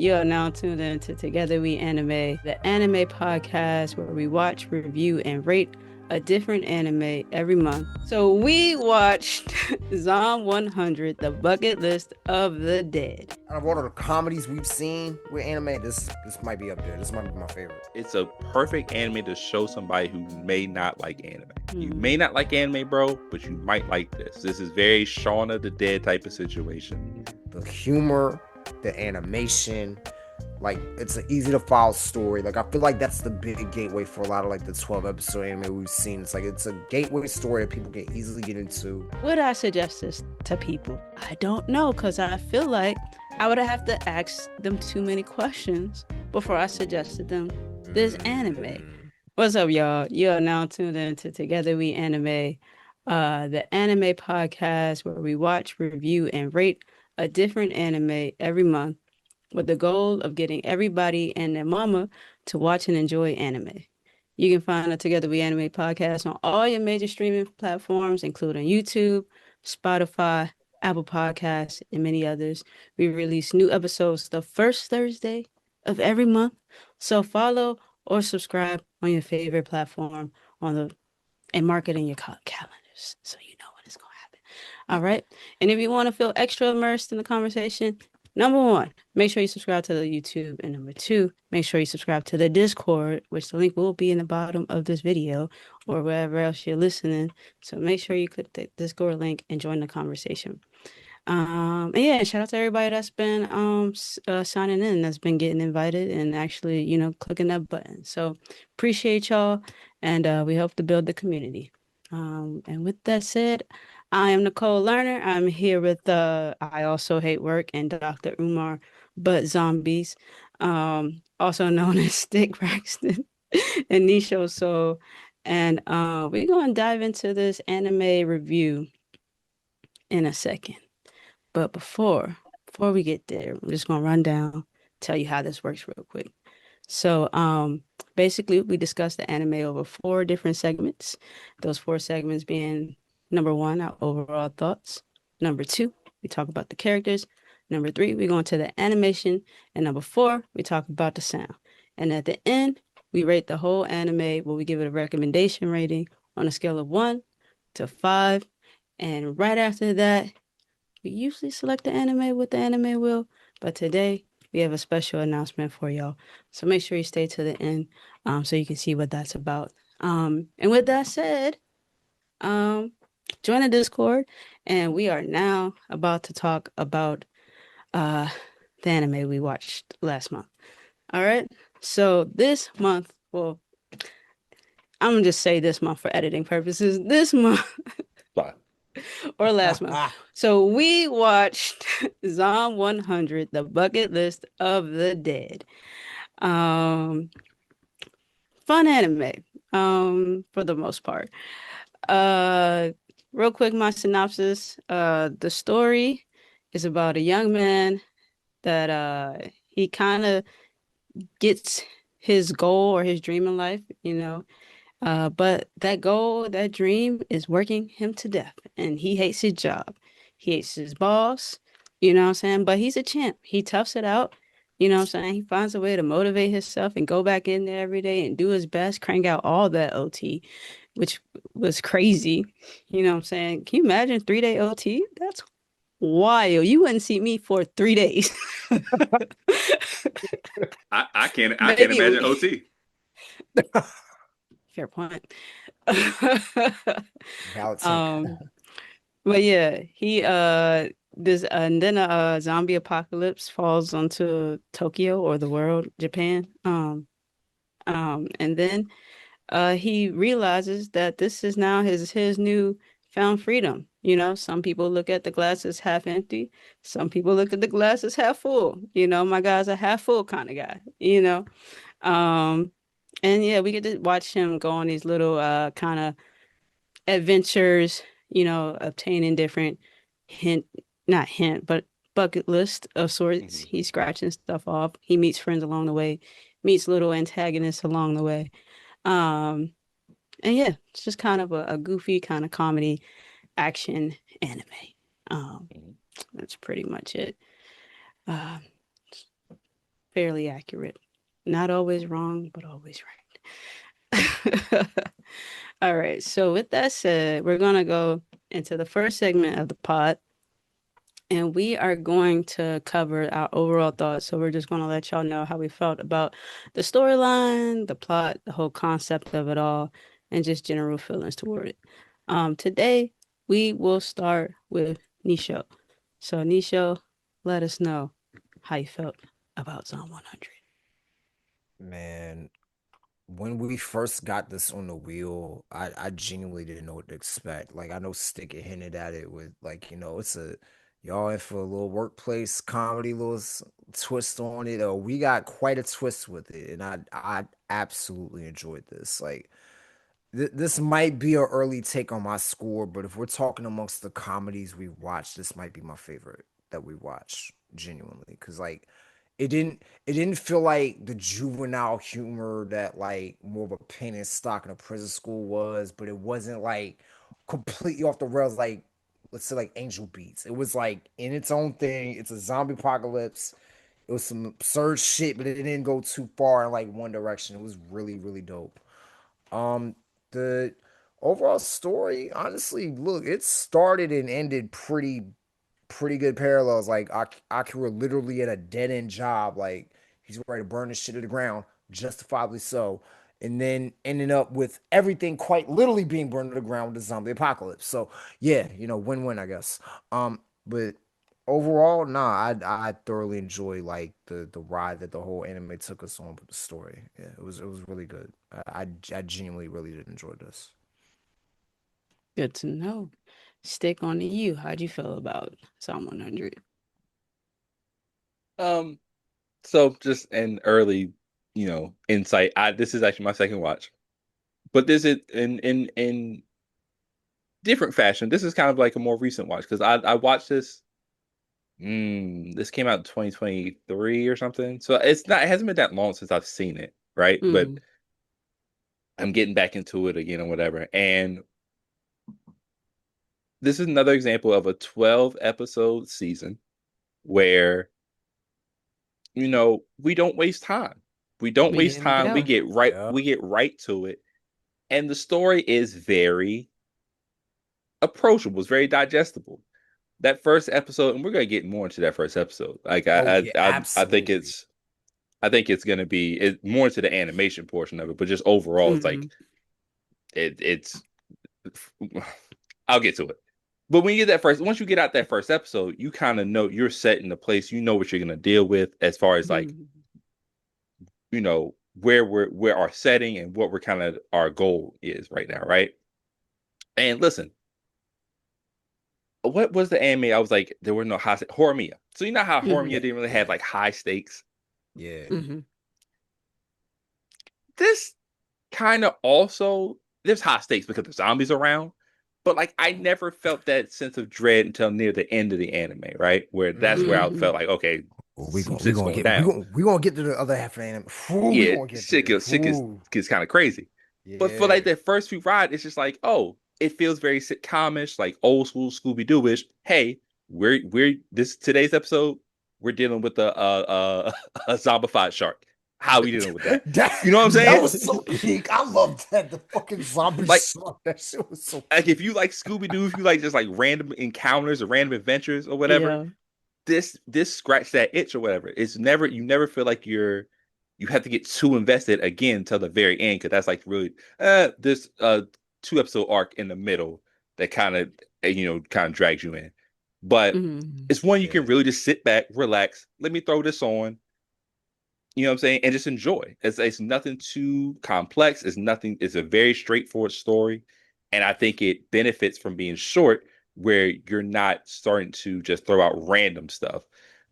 You are now tuned in to Together We Anime, the anime podcast where we watch, review, and rate a different anime every month. So we watched Zom 100, the bucket list of the dead. Out of all of the comedies we've seen with anime, this might be up there. This might be my favorite. It's a perfect anime to show somebody who may not like anime. You may not like anime, bro, but you might like this. This is very Shaun of the Dead type of situation. The humor, the animation, like it's an easy to follow story. Like I feel like that's the big gateway for a lot of like the 12 episode anime we've seen. It's like it's a gateway story that people can easily get into. Would I suggest this to people? I don't know, because I feel like I would have to ask them too many questions before I suggested them this anime. What's up, y'all? You are now tuned in to Together We Anime, the anime podcast where we watch, review, and rate a different anime every month with the goal of getting everybody and their mama to watch and enjoy anime. You can find the Together We Anime podcast on all your major streaming platforms, including YouTube, Spotify, Apple Podcasts, and many others. We release new episodes the first Thursday of every month. So follow or subscribe on your favorite platform and mark it in your calendars so you know when it's going to happen. All right. And if you want to feel extra immersed in the conversation, number one, make sure you subscribe to the YouTube. And number two, make sure you subscribe to the Discord, which the link will be in the bottom of this video or wherever else you're listening. So make sure you click the Discord link and join the conversation. And yeah, shout out to everybody that's been signing in, that's been getting invited and actually, clicking that button. So appreciate y'all, and we hope to build the community. And with that said, I am Nicole Lerner. I'm here with I Also Hate Work and Dr. Umar But Zombies, also known as Stick Braxton and Nisho So. And we're going to dive into this anime review in a second. But before we get there, I'm just gonna run down, tell you how this works real quick. So basically we discussed the anime over 4 different segments. Those 4 segments being number 1, our overall thoughts. Number 2, we talk about the characters. Number 3, we go into the animation. And number 4, we talk about the sound. And at the end, we rate the whole anime, where we give it a recommendation rating on a scale of 1 to 5. And right after that, we usually select the anime with the anime wheel, but today we have a special announcement for y'all. So make sure you stay to the end so you can see what that's about. And with that said, join the Discord, and we are now about to talk about the anime we watched last month. All right. So this month, well, I'm gonna just say this month for editing purposes. This month. Fine. Or last month. So we watched Zom 100, the bucket list of the dead. Fun anime, for the most part. Real quick, my synopsis. The story is about a young man that he kind of gets his goal or his dream in life, but that goal, that dream is working him to death, and he hates his job. He hates his boss, you know what I'm saying? But he's a champ. He toughs it out, you know what I'm saying? He finds a way to motivate himself and go back in there every day and do his best, crank out all that OT, which was crazy. You know what I'm saying? Can you imagine 3-day OT? That's wild. You wouldn't see me for 3 days. I can't imagine OT. Fair point. Valid But yeah, he this and then a zombie apocalypse falls onto Tokyo or the world, Japan. And then he realizes that this is now his new found freedom. Some people look at the glass as half empty. Some people look at the glass as half full. My guy's a half full kind of guy. And yeah, we get to watch him go on these little kind of adventures, obtaining different not hint, but bucket list of sorts. He's scratching stuff off. He meets friends along the way, meets little antagonists along the way. And yeah, it's just kind of a goofy kind of comedy action anime. That's pretty much it. fairly accurate. Not always wrong, but always right. All right. So with that said, we're gonna go into the first segment of the pod, and we are going to cover our overall thoughts. So we're just gonna let y'all know how we felt about the storyline, the plot, the whole concept of it all, and just general feelings toward it. Today we will start with Nisho. So Nisho, let us know how you felt about Zone 100. Man, when we first got this on the wheel, I genuinely didn't know what to expect. Like I know Stick had hinted at it with like, it's a y'all in for a little workplace comedy, little twist on it. We got quite a twist with it, and I absolutely enjoyed this. Like this might be an early take on my score, but if we're talking amongst the comedies we watched, this might be my favorite that we watched genuinely. Because like it didn't feel like the juvenile humor that like more of a pain and stock in a prison school was, but it wasn't like completely off the rails like let's say like Angel Beats. It was like in its own thing. It's a zombie apocalypse. It was some absurd shit, but it didn't go too far in like one direction. It was really, really dope. Um, the overall story, honestly, look, it started and ended pretty good parallels. Like Akira literally at a dead end job, like he's ready to burn this shit to the ground, justifiably so. And then ending up with everything quite literally being burned to the ground with the zombie apocalypse. So yeah, win-win, I guess. But overall, nah, I thoroughly enjoy like the ride that the whole anime took us on with the story. Yeah, it was really good. I genuinely really did enjoy this. Good to know. Stick on to you. How'd you feel about Psalm 100? Um, so just an early, insight. This is actually my second watch, but this is in different fashion. This is kind of like a more recent watch because I watched this. This came out in 2023 or something. So it hasn't been that long since I've seen it, right? But Mm, I'm getting back into it again or whatever. And this is another example of a 12 episode season where, we don't waste time. We don't we waste didn't time. We go. get right, Yeah. we get right to it. And the story is very approachable, it's very digestible. That first episode, and we're gonna get more into that first episode. Like Oh I yeah, I I, I think absolutely. it's I think it's gonna be more into the animation portion of it, but just overall, it's like Mm, it's I'll get to it. But when you get that first, once you get out that first episode, you kind of know you're set in the place. You know what you're gonna deal with as far as like mm, where our setting and what we're kind of our goal is right now, right? And listen, what was the anime? I was like, there were no high Horimiya. So you know how mm, Horimiya didn't really have like high stakes. Yeah. mm, This kind of also there's high stakes because the zombies around, but like I never felt that sense of dread until near the end of the anime, right? Where that's where I mm, felt like, okay, Well, we some gonna we shit's gonna going get we down. gonna we gonna get to the other half of the anime. Ooh, we Yeah, gonna get shit there. gets shit gets, Ooh, gets kind of crazy. But for yeah. like that first few ride, it's just like, oh, it feels very sitcomish, like old school Scooby Doo-ish. Hey, we're this today's episode, we're dealing with a zombified shark. How are we dealing with that? That You know what I'm that saying? was so peak. I loved that. The fucking zombie Like song. That shit was so like peak. if you like Scooby Doo, if you like just like random encounters or random adventures or whatever, yeah. this scratch that itch or whatever. It's never you never feel like you have to get too invested again till the very end because that's like really this 2 episode arc in the middle that kind of kind of drags you in. But Mm, it's one you can Yeah. really just sit back, relax. Let me throw this on. You know what I'm saying? And just enjoy. It's nothing too complex. It's nothing. It's a very straightforward story, and I think it benefits from being short, where you're not starting to just throw out random stuff.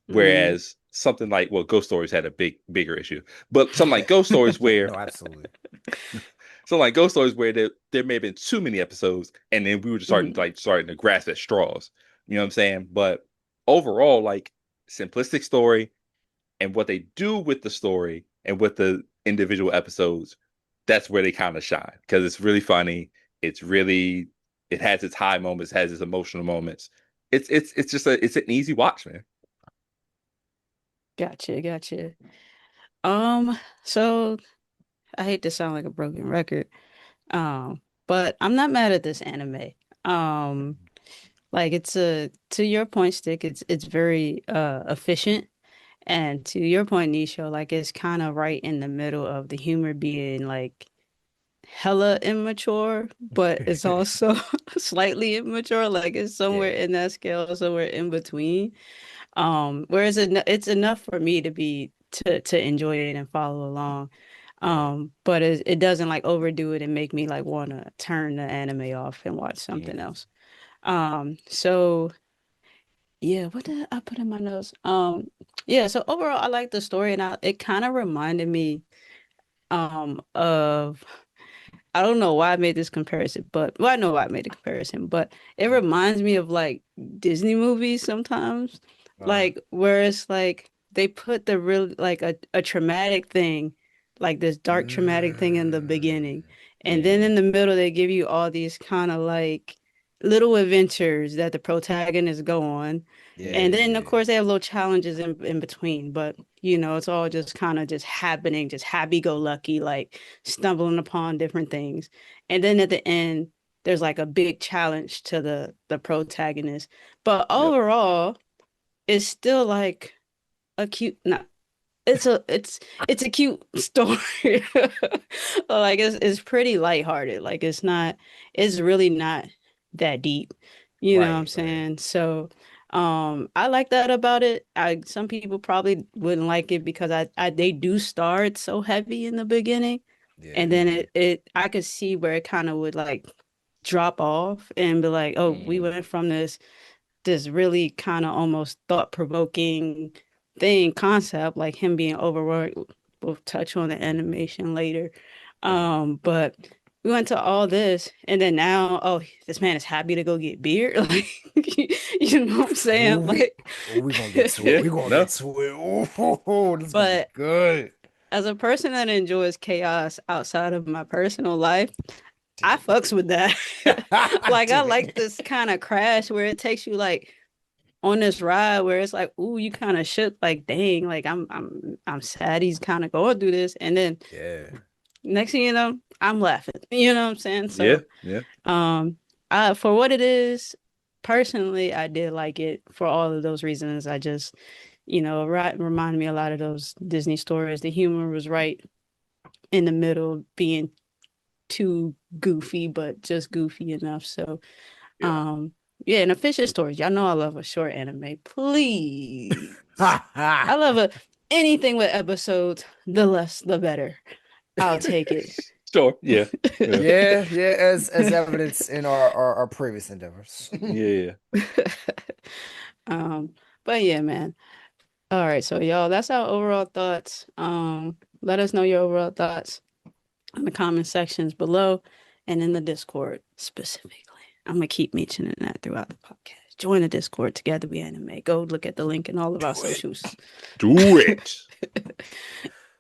mm, Whereas something like Ghost Stories had a bigger issue, but something like Ghost Stories where No, absolutely. there may have been too many episodes, and then we were just mm, starting to grasp at straws. You know what I'm saying? But overall, like simplistic story and what they do with the story and with the individual episodes, that's where they kind of shine because it's really funny. It's really it has its high moments, has its emotional moments. It's just it's an easy watch, man. gotcha, gotcha. So I hate to sound like a broken record. But I'm not mad at this anime. Um, like it's a to your point, Stick, it's very efficient. And to your point, Nisha, like it's kind of right in the middle of the humor being like hella immature, but it's also slightly immature. Like it's somewhere Yeah, in that scale, somewhere in between. Whereas it's enough for me to be to enjoy it and follow along. yeah, But it doesn't like overdo it and make me like want to turn the anime off and watch something yeah. else. So yeah, what did I put in my notes? Yeah, so overall I like the story and it kind of reminded me of I don't know why I made this comparison, but well, I know why I made the comparison, but it reminds me of like Disney movies sometimes, Uh, like where it's like they put the real like a traumatic thing, like this dark traumatic thing in the beginning, mm, and then Mm, in the middle they give you all these kind of like little adventures that the protagonists go on, and yeah, then of yeah, course they have little challenges in between, but it's all just kind of just happening, just happy go lucky, like stumbling upon different things. And then at the end, there's like a big challenge to the protagonist. But yep. overall, it's still like a cute no, it's a cute story. Like it's pretty lighthearted. Like it's really not that deep. You know what I'm right, right. saying? So I like that about it. I some people probably wouldn't like it because I they do start so heavy in the beginning. And Yeah, then Hmm. it I could see where it kind of would like drop off and be like, oh, we Hmm. went from this really kind of almost thought-provoking thing concept, like him being overworked. We'll touch on the animation later. uh-huh. But we went to all this, and then now, oh, this man is happy to go get beer. Like, you know what I'm Ooh, saying? Like, we gonna get to it. Yeah, We gonna get no. to it. Oh, this is gonna be but good. as a person that enjoys chaos outside of my personal life, I fucks with that. Like, I Damn like this it. kind of crash where it takes you like on this ride where it's like, ooh, you kind of shook, like, dang, like I'm sad he's kind of going through this, and then Yeah. next thing you know, I'm laughing. You know what I'm saying? Yeah, So, yeah. um, for what it is, personally, I did like it for all of those reasons. I just, right, reminded me a lot of those Disney stories. The humor was right in the middle, being too goofy, but just goofy enough. So, Yeah. um, yeah, and efficient stories. Y'all know I love a short anime. Please. I love anything with episodes, the less the better. I'll take it. Sure. Yeah. Yeah. Yeah, yeah, as evidence in our previous endeavors. Yeah. um, but yeah, man. All right, so y'all, that's our overall thoughts. Let us know your overall thoughts in the comment sections below and in the Discord specifically. I'm gonna keep mentioning that throughout the podcast. Join the Discord together we anime. Go look at the link in all of our Do it. socials. Do it.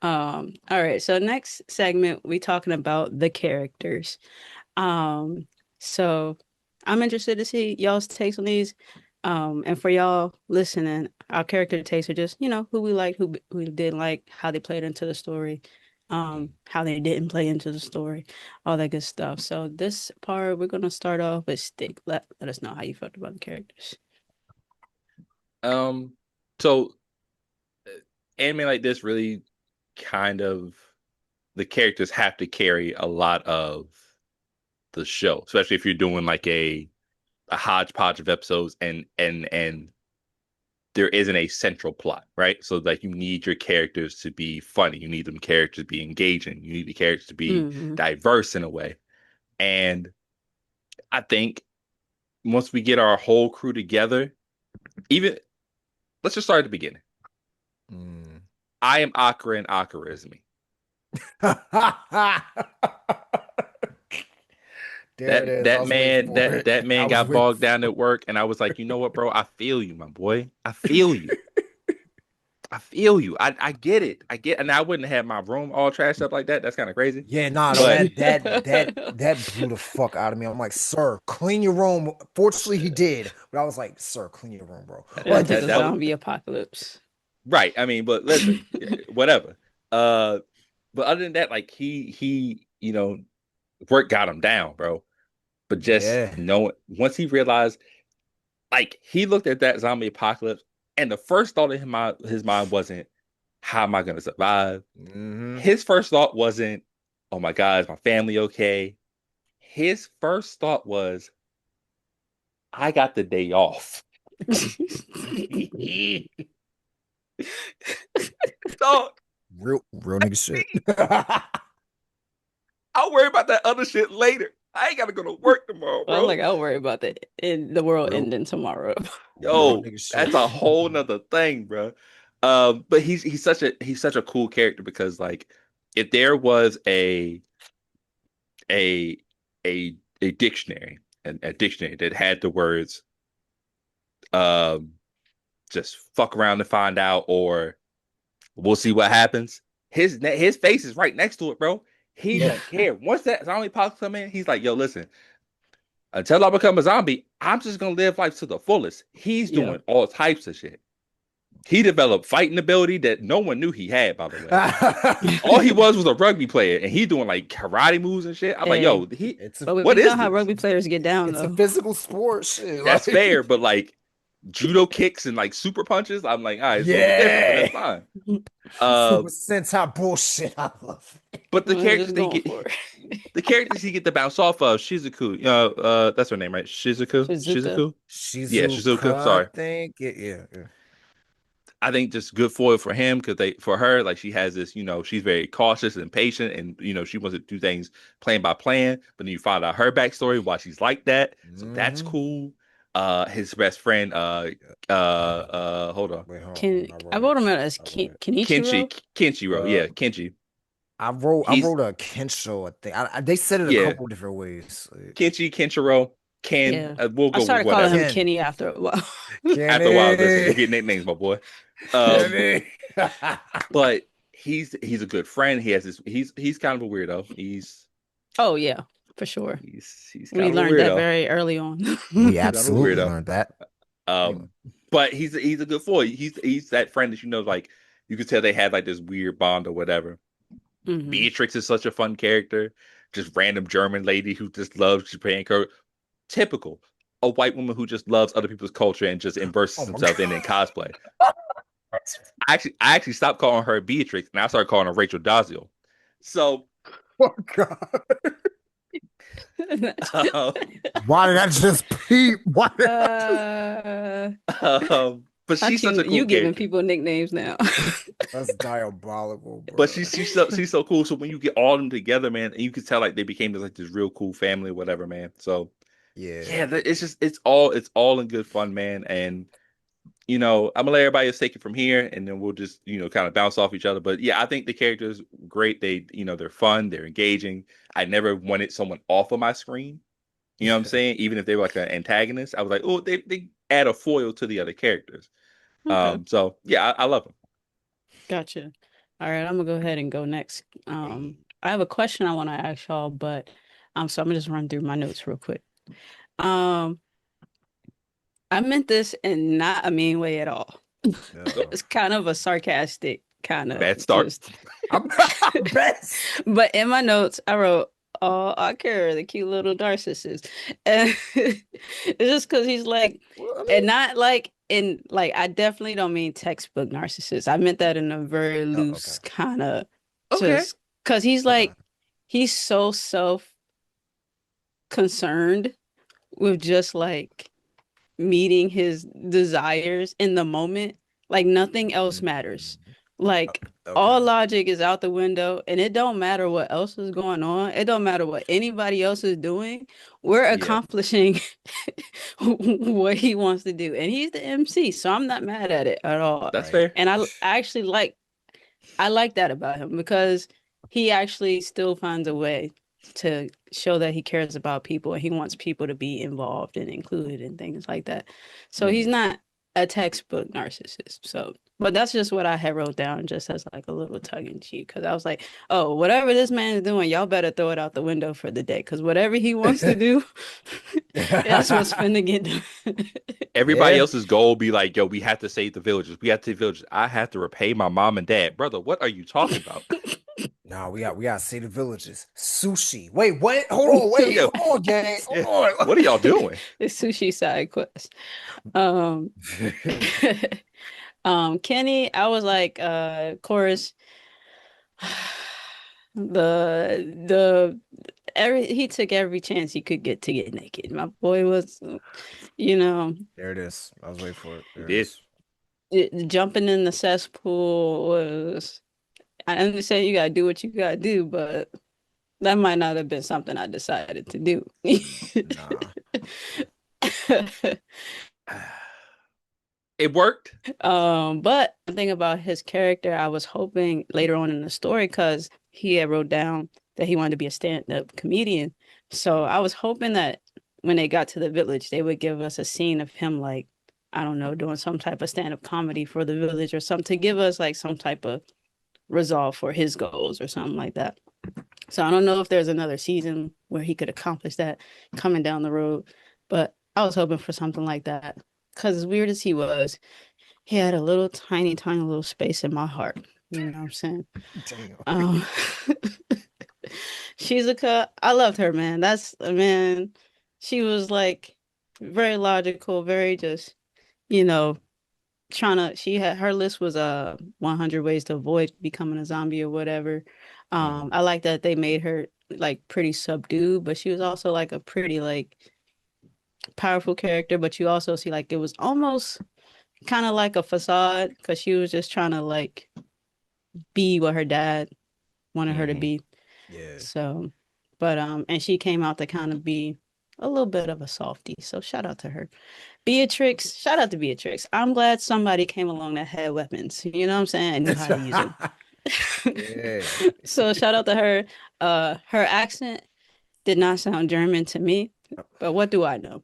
All right, so next segment we talking about the characters. Um, so I'm interested to see y'all's takes on these. And for y'all listening, our character takes are just, who we like, who we didn't like, how they played into the story, how they didn't play into the story, all that good stuff. So this part we're gonna start off with Stick. Let us know how you felt about the characters. Um, so anime like this really kind of the characters have to carry a lot of the show, especially if you're doing like a hodgepodge of episodes and there isn't a central plot, right? So like you need your characters to be funny, you need them characters to be engaging, you need the characters to be Hmm. diverse in a way. And I think once we get our whole crew together, even let's just start at the beginning. Mm. I am Akira and Akira is me. There it That is. I that was waiting man for that it. that I man was got waiting bogged for down at work, and I was like, you know what, bro? I feel you, my boy. I feel you. I feel you. I get it. I get, and I wouldn't have my room all trashed up like that. That's kind of crazy. Yeah, nah, no, But that blew the fuck out of me. I'm like, sir, clean your room. Fortunately, he did, but I was like, sir, clean your room, bro. It Like, went to that the that was zombie apocalypse. right. I mean, but listen, whatever. Uh, but other than that, like work got him down, bro. But just Yeah. knowing once he realized, like he looked at that zombie apocalypse, and the first thought in his mind wasn't, "How am I gonna survive?" Hmm. His first thought wasn't, "Oh my God, is my family okay?" His first thought was, "I got the day off." So Real nigga shit. I'll worry about that other shit later. I ain't gotta go to work tomorrow, I'm bro. like, I'll worry about the world Real ending tomorrow. real Yo, nigga shit. that's a whole nother thing, bro. But he's such a cool character because like if there was a a dictionary, a dictionary that had the words um just fuck around and find out or we'll see what happens. His face is right next to it, bro. He Yeah. don't care. Once that zombie pops come in, he's like, yo, listen, until I become a zombie, I'm just gonna live life to the fullest. He's Yeah. doing all types of shit. He developed fighting ability that no one knew he had, by the way. All he was a rugby player, and he doing like karate moves and shit. I'm like, Hey, yo, he, it's a but we what know is how this? rugby players get down it's a though. physical sport shit. That's Like fair, but like judo kicks and like super punches, I'm like, all right, it's a little bit different, but that's yeah. fine. Uh, Super Sentai bullshit. I love it. but the I'm characters just they going get, for it. the characters he get to bounce off of, Shizuku, that's her name, right? Shizuku, Shizuka. Shizuku, yeah, Shizuku. Shizuka, I Sorry, think. Yeah. I think just good foil for him because for her like she has this she's very cautious and patient and she wants to do things plan by plan, but then you find out her backstory why she's like that, so that's Hmm. cool. His best friend hold on, Wait, hold on. Ken, I I wrote it. wrote him out as I wrote it. Kenshi Kenichiro. Kenshiro, Uh, yeah, Kenshi. I He's wrote a Kensho. I think they said it a yeah, couple different ways. Like, Kenshiro. Ken, Yeah. we'll I go with started calling whatever. him Ken, Kenny after a while. After a while, listen, you Kenny, get nicknames, my boy. Um, Kenny. but he's a good friend. He has this. He's kind of a weirdo. Oh yeah, for sure. He's We kind of a learned that weirdo. very early on. We He's kind of a absolutely weirdo. learned that. Anyway. But he's a good boy. He's that friend that like you could tell they had like this weird bond or whatever. Hmm. Beatrix is such a fun character. Just random German lady who just loves Japan culture. Typical. A white woman who just loves other people's culture and just immerses Oh my himself in god. cosplay. I actually stopped calling her Beatrix and I started calling her Rachel Dazio. So Oh god. um, Why did I just peep? Why did I just uh, but not she's such a you cool giving character. people nicknames now. That's diabolical, But bro. she's so cool. So when you get all of them together, man, and you can tell like they became like this real cool family, whatever, man. So Yeah. yeah, it's just it's all in good fun, man. And I'm gonna let everybody just take it from here, and then we'll just kind of bounce off each other. But yeah, I think the characters great. They're fun, they're engaging. I never wanted someone off of my screen. You know what I'm saying? Even if they were like an antagonist, I was like, oh, they add a foil to the other characters. Okay, So yeah, I love them. gotcha. All right, I'm gonna go ahead and go next. I have a question I want to ask y'all, but so I'm gonna just run through my notes real quick. Um, I meant this in not a mean way at all. So It's kind of a sarcastic kind of bad start. just. I'm best. But in my notes, I wrote, "Oh, I care the cute little narcissist," and it's just because he's like, Well, I and mean, not like in like I definitely don't mean textbook narcissist. I meant that in a very oh, okay. loose kind of Okay. just because he's Okay. like he's so self-concerned with just like meeting his desires in the moment. Like nothing else matters. Mhm. Like all Okay. logic is out the window and it don't matter what else is going on. It don't matter what anybody else is doing. We're Yeah, accomplishing what he wants to do. And he's the MC, so I'm not mad at it at all. that's Right. fair. And I actually I like that about him because he actually still finds a way to show that he cares about people and he wants people to be involved and included and things like that. So he's Mhm. not a textbook narcissist. So, but that's just what I had wrote down just as like a little tongue in cheek because I was like, oh, whatever this man is doing, y'all better throw it out the window for the day because whatever he wants to do, that's what's finna get done. Everybody Yeah. else's goal be like, yo, we have to save the villages. We have to save the villages. I have to repay my mom and dad. Brother, what are you talking about? No, we gotta see the villages. Sushi. Wait, what? Hold on, wait, Yo, hold on, gang. yeah. Hold What are y'all doing? It's sushi side quest. Um, on. Kenny, I was like, chorus. The every he took every chance he could get to get naked. My boy was, you know, There it is. I was waiting for it. He There it did. is. jumping in the cesspool was. I understand you gotta do what you gotta do, but that might not have been something I decided to do. Nah. It worked. But the thing about his character, I was hoping later on in the story, because he had wrote down that he wanted to be a stand-up comedian. So I was hoping that when they got to the village, they would give us a scene of him like, I don't know, doing some type of stand-up comedy for the village or something to give us like some type of resolve for his goals or something like that. So I don't know if there's another season where he could accomplish that coming down the road, but I was hoping for something like that. Because as weird as he was, he had a little tiny, tiny little space in my heart. You know what I'm saying? Damn. Um, Shizuka, I loved her, man. That's man. She was like very logical, very just, you know, trying to. She had her list was 100 ways to avoid becoming a zombie or whatever. Mhm. I like that they made her like pretty subdued, but she was also like a pretty like powerful character. But you also see like it was almost kind of like a facade because she was just trying to like be what her dad wanted her to Hmm. be. Yeah. So, but and she came out to kind of be a little bit of a softie. So shout out to her. Beatrix, shout out to Beatrix. I'm glad somebody came along that had weapons. You know what I'm saying? And knew how to use them. Yeah. So shout out to her. Her accent did not sound German to me, but what do I know?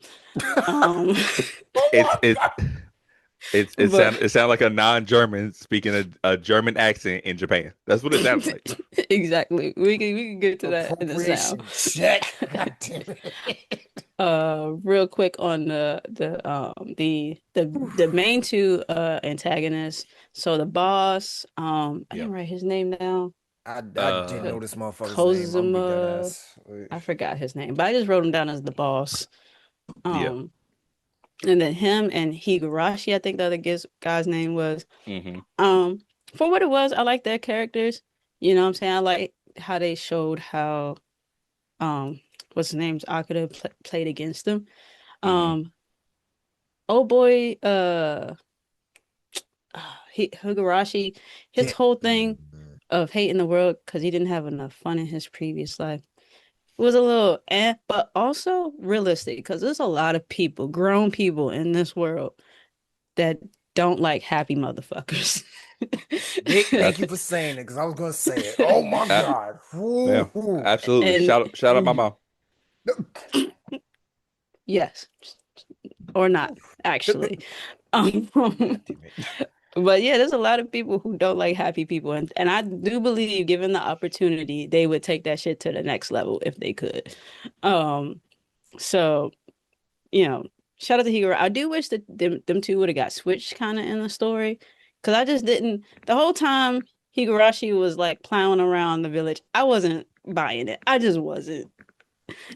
Um, It's Oh my it's God. but it sound like a non-German speaking a German accent in Japan. That's what it sounded like. exactly. We can get to that in the sound. Appropriation check. God damn it. Real quick on the main two antagonists. So the boss, I Yeah. didn't write his name down. I didn't Uh, know this motherfucker's name. I'm gonna be dead Kozuma, ass. Wait. I forgot his name, but I just wrote him down as the boss. yeah. Um, and then him and Higurashi, I think the other guy's name was. Hmm. Um, for what it was, I like their characters. You know what I'm saying? I like how they showed how what's his name's Akira played against them. Hmm. Um, oh boy, Higurashi, his Yeah. whole thing of hating the world because he didn't have enough fun in his previous life was a little but also realistic because there's a lot of people, grown people in this world that don't like happy motherfuckers. Nick, thank you That's for saying it because I was gonna say it. Oh my uh, God. yeah, Woo. absolutely. And Shout out my mom. yes, or not actually. Um, God damn it. but yeah, there's a lot of people who don't like happy people, and I do believe, given the opportunity, they would take that shit to the next level if they could. Um, so you know, shout out to Hero. I do wish that them two would have got switched kind of in the story, because I just didn't. The whole time Higurashi was like plowing around the village, I wasn't buying it. I just wasn't.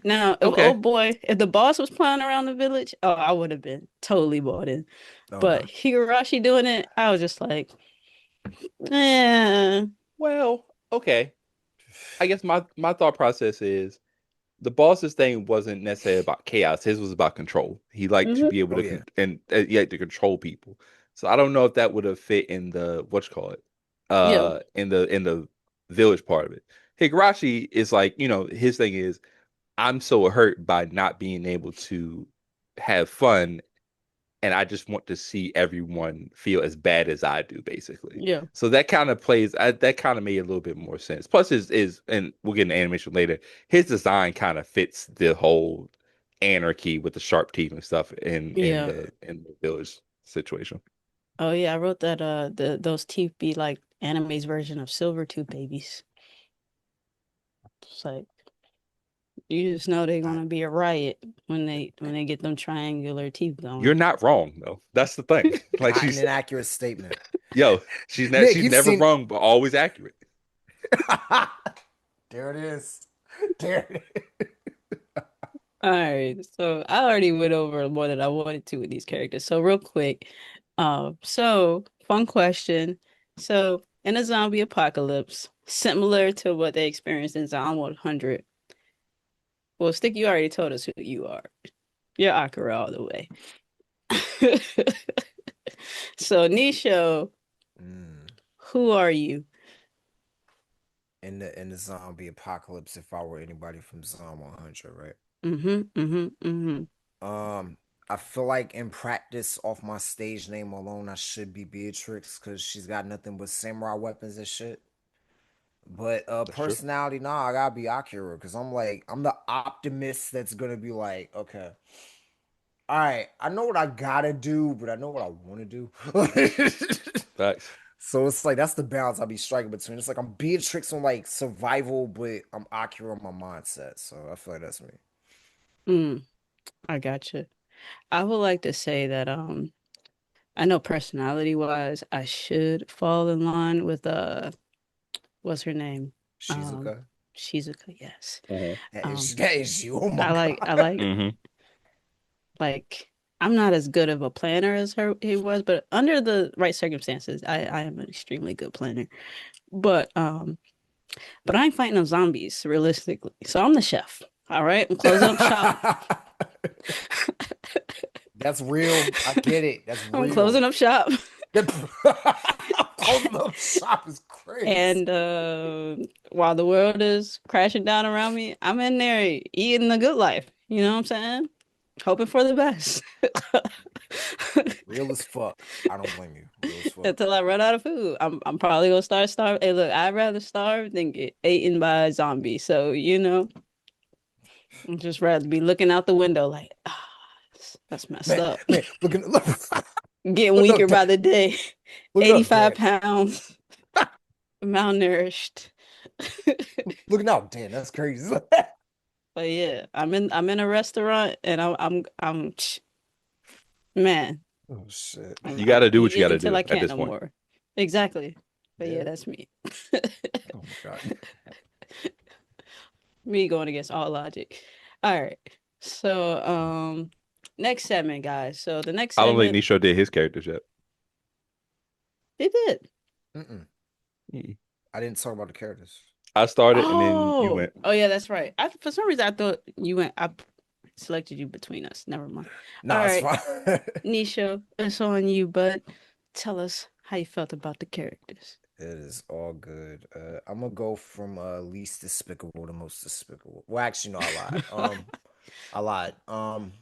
Now, if Okay. oh boy, if the boss was plowing around the village, oh, I would have been totally bought in. But Okay. Higurashi doing it, I was just like, eh, Well, okay. I guess my thought process is the boss's thing wasn't necessarily about chaos. His was about control. He liked to mhm, be able Oh to yeah. he liked to control people. So I don't know if that would have fit in the what you call it, yeah, in the village part of it. Higurashi is like, his thing is I'm so hurt by not being able to have fun, and I just want to see everyone feel as bad as I do, basically. yeah, So that kind of that kind of made a little bit more sense. Plus, and we'll get into animation later. His design kind of fits the whole anarchy with the sharp teeth and stuff in yeah. the village. situation. Oh yeah, I wrote that those teeth be like anime's version of silver tooth babies. It's like you just know they're I, gonna be a riot when they get them triangular teeth You're going. not wrong though. That's the thing. Like not an inaccurate statement. yo, Nick, she's you've never seen. wrong, but always accurate. There it is. There it is. All right, so I already went over more than I wanted to with these characters. So real quick, so fun question. So in a zombie apocalypse, similar to what they experienced in Zombie 100. Well, Stick, you already told us who you are. You're Akira all the way. So Nisho, Mm. who are you? In the zombie apocalypse, if I were anybody from Zombie 100, right? Mm-hmm, mm-hmm, mm-hmm. Um, I feel like in practice, off my stage name alone, I should be Beatrix because she's got nothing but samurai weapons and shit. But That's true. personality, nah, I gotta be Akira because I'm the optimist that's gonna be like, okay, all right, I know what I gotta do, but I know what I want to do. Facts. So it's like that's the balance I'll be striking between. It's like I'm Beatrix on like survival, but I'm Akira on my mindset. So I feel like that's me. Mm, I gotcha. I would like to say that I know personality wise I should fall in line with what's her name? Um Shizuka. Shizuka, yes. Hmm. Um That is you. Oh my I god. like like I'm not as good of a planner as her he was, but under the right circumstances, I am an extremely good planner. But but I ain't fighting no zombies realistically. So I'm the chef. All right, I'm closing up shop. That's real. I get it. That's I'm real. closing up shop. Closing up shop is crazy. And while the world is crashing down around me, I'm in there eating the good life. You know what I'm saying? Hoping for the best. Real as fuck. I don't blame you. Real as fuck. Until I run out of food. I'm probably gonna start starving. Hey, look, I'd rather starve than get eaten by a zombie. So, I'd just rather be looking out the window like, that's messed Man, up. man, look, Getting look, weaker look, by the day. look up, 85 Dan. pounds, malnourished. Look now, Dan. That's crazy. But yeah, I'm in a restaurant and man, Oh shit. You got to do what you got eating to until do I at can't this no point. more. Exactly. But yeah, Yeah. that's me. Oh my god. Me going against all logic. All right. So, next segment, guys. So the next I don't think segment, Nisho did his characters yet. they did. Mm-mm. Mm. I didn't talk about the characters. I started and then you Oh, went. oh yeah, that's right. For some reason I thought you went. I selected you between us. Never mind. All Nah, it's right, fine. Nisha, it's on you, bud. Tell us how you felt about the characters. It is all good. I'm gonna go from least despicable to most despicable. Well, actually, no, I lied. I lied. I'm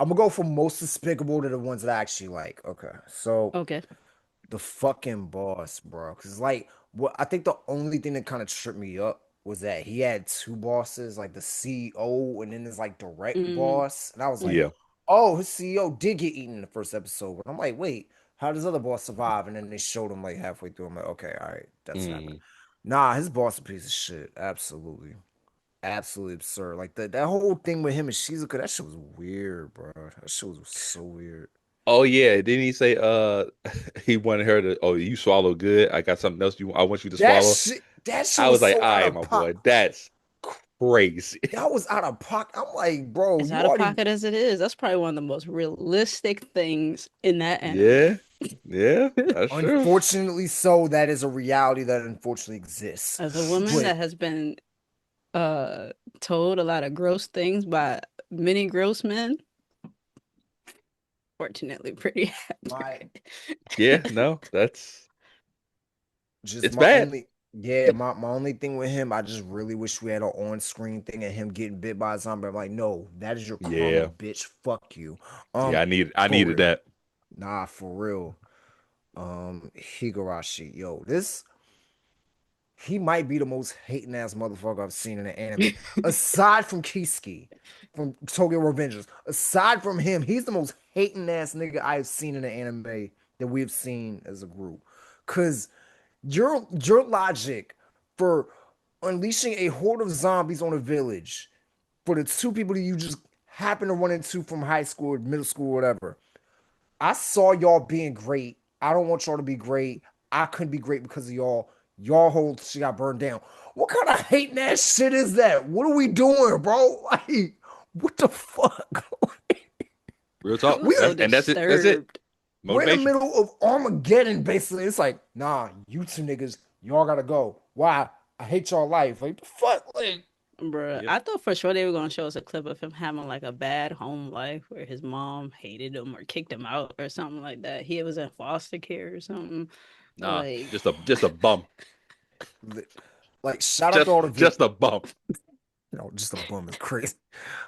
gonna go from most despicable to the ones that I actually like. Okay, so Okay. the fucking boss, bro. Cause like, what I think the only thing that kind of tripped me up was that he had two bosses, like the CEO and then his like direct Mm, boss, and I was like, mm, Yeah. oh, his CEO did get eaten in the first episode, but I'm like, wait, how does other boss survive? And then they showed him like halfway through. I'm like, okay, all right, that's happening. Mm. Nah, his boss a piece of shit. Absolutely. Absolutely absurd. Like that whole thing with him and Shizuka, that shit was weird, bro. That shit was so weird. Oh yeah, didn't he say he wanted her to, oh, you swallow good. I got something else I want you to swallow. That shit I was was like, so all out right, of my pocket. boy, that's crazy. That was out of pocket. I'm like, bro, as you out of already. pocket as it is, that's probably one of the most realistic things in that anime. Yeah. Yeah, that's true. Unfortunately, so that is a reality that unfortunately exists. As a woman But that has been uh told a lot of gross things by many gross men, fortunately pretty my accurate. Yeah, no, just it's my bad. only yeah, my only thing with him, I just really wish we had an on-screen thing of him getting bit by a zombie. I'm like, no, that is your karma, Yeah. bitch. Fuck you. Yeah, I For needed real. that. Nah, for real. Higurashi, yo, this he might be the most hating ass motherfucker I've seen in an anime. Aside from Kiski from Tokyo Revengers, aside from him, he's the most hating ass nigga I've seen in an anime that we've seen as a group. Cause your logic for unleashing a horde of zombies on a village for the two people that you just happen to run into from high school or middle school or whatever. I saw y'all being great. I don't want y'all to be great. I couldn't be great because of y'all. Y'all whole shit got burned down. What kind of hating ass shit is that? What are we doing, bro? Like, what the fuck? Real I talk. was we so And that's it. That's it. disturbed, we're in the Motivation. middle of Armageddon, basically. It's like, nah, you two niggas, y'all gotta go. Why? I hate y'all life. Like, the fuck? Like, bruh. Yep. I thought for sure they were gonna show us a clip of him having like a bad home life where his mom hated him or kicked him out or something like that. He was in foster care or something. Nah, Like, just a bum. like, shout out to all the Just a bum. just a bum is crazy.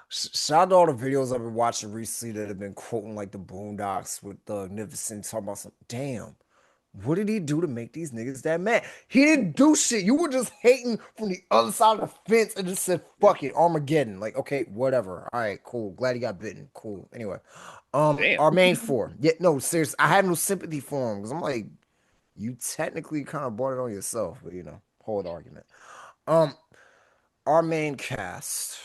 Shout out to all the videos I've been watching recently that have been quoting like the Boondocks with the Magnificent talking about some damn. What did he do to make these niggas that mad? He didn't do shit. You were just hating from the other side of the fence and just said, fuck it, Armageddon. Like, okay, whatever. All right, cool. Glad he got bitten. Cool. Anyway. Damn. Our main four. Yeah, no, serious. I have no sympathy for him because I'm like, you technically kind of brought it on yourself, but whole argument. Um, our main cast.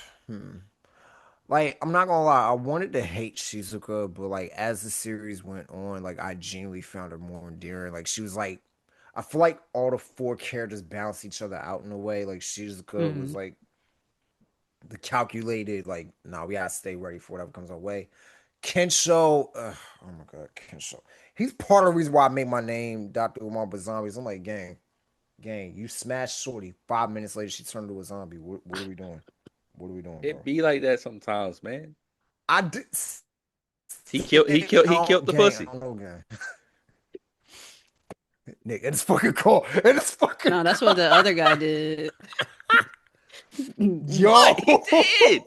Like, I'm not gonna lie, I wanted to hate Shizuka, but like as the series went on, like I genuinely found her more endearing. Like she was like, I feel like all the four characters balance each other out in a way. Like Shizuka was mm, like the calculated, like, nah, we gotta stay ready for whatever comes our way. Kensho, oh my god, Kensho. He's part of the reason why I made my name Dr. Umar but zombies. I'm like, gang, you smashed Shorty. 5 minutes later, she turned into a zombie. What are we doing? What are we doing, It bro? be like that sometimes, man. I did. He killed the Gang, I pussy. don't know, gang. Nick, it's fucking cool. It is fucking no, that's what cool. the other guy did. Yo, What he did?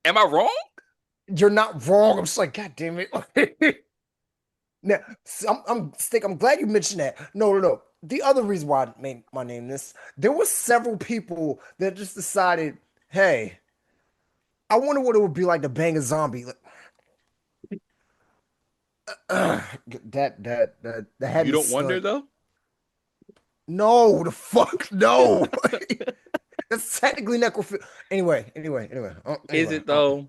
Am I wrong? you're not wrong. I'm just like, God damn it. Now, I'm glad you mentioned that. No. The other reason why I made my name this, there were several people that just decided, hey, I wonder what it would be like to bang a zombie. Like, that had You me don't wonder stunned. though? No, the fuck, no. That's technically necrophilia. Is it though?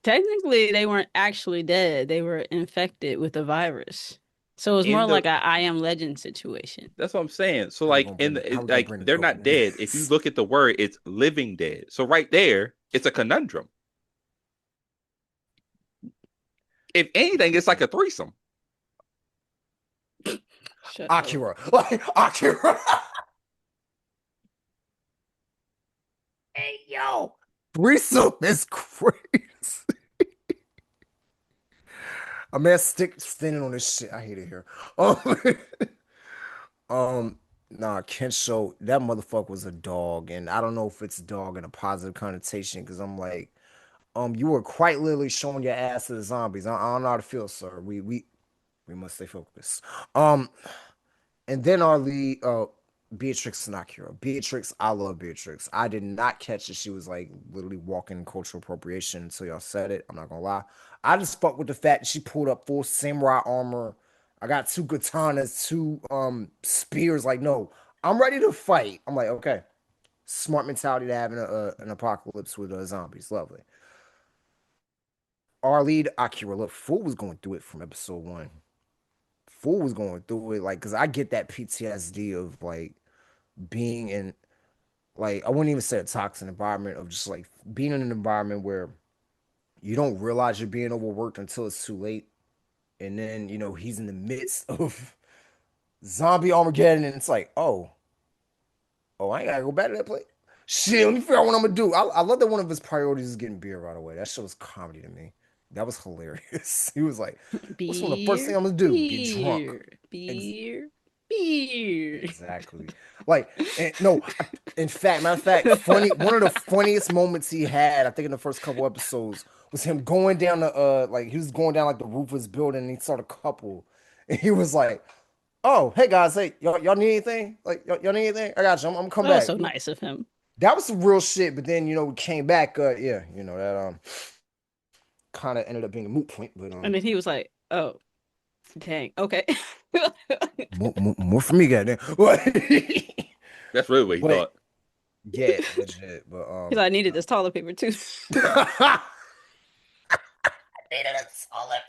Technically, they weren't actually dead. They were infected with the virus. So it was more In the like a I Am Legend situation. That's what I'm saying. So How we like gonna in bring the how we gonna like bring the they're goat not in dead. If you this? look at the word, it's living dead. So right there, it's a conundrum. If anything, it's like a threesome. Shut up. Akira, like Akira. Hey yo, threesome is crazy. A man stick standing on this shit. I hate it here. Um, nah, Kensho, that motherfucker was a dog, and I don't know if it's a dog in a positive connotation because I'm like, you were quite literally showing your ass to the zombies. I don't know how to feel, sir. We must stay focused. Um, and then our lead, Beatrix and Akira. Beatrix, I love Beatrix. I did not catch that she was like literally walking cultural appropriation until y'all said it. I'm not gonna lie. I just fucked with the fact that she pulled up full samurai armor. I got two katanas, two spears. Like, no, I'm ready to fight. I'm like, okay, smart mentality to have in an apocalypse with zombies. Lovely. Our lead, Akira. Look, Fool was going through it from episode one. Fool was going through it, like, cause I get that PTSD of like being in, like, I wouldn't even say a toxic environment, of just like being in an environment where you don't realize you're being overworked until it's too late. And then, he's in the midst of zombie Armageddon, and it's like, oh, I ain't gotta go back to that place. Shit, let me figure out what I'm gonna do. I love that one of his priorities is getting beer right away. That shit was comedy to me. That was hilarious. He was like, what's one of the first thing Beer, I'm gonna do? Get drunk. beer, Ex- beer, beer. exactly. Like, and no, in fact, matter of fact, one of the funniest moments he had, I think in the first couple episodes, was him going down the like he was going down like the roof of his building and he saw the couple. And he was like, Oh, hey guys, hey, y'all need anything? Like y'all need anything? I got you. I'm gonna come That was back. so nice of him. That was some real shit. But then we came back. Yeah, that kind of ended up being a moot point. But And then he was like, "Oh, dang, okay." more for me, goddamn. But That's really what he but thought. yeah, legit. But He's like, "I needed this toilet paper too." I needed a solid.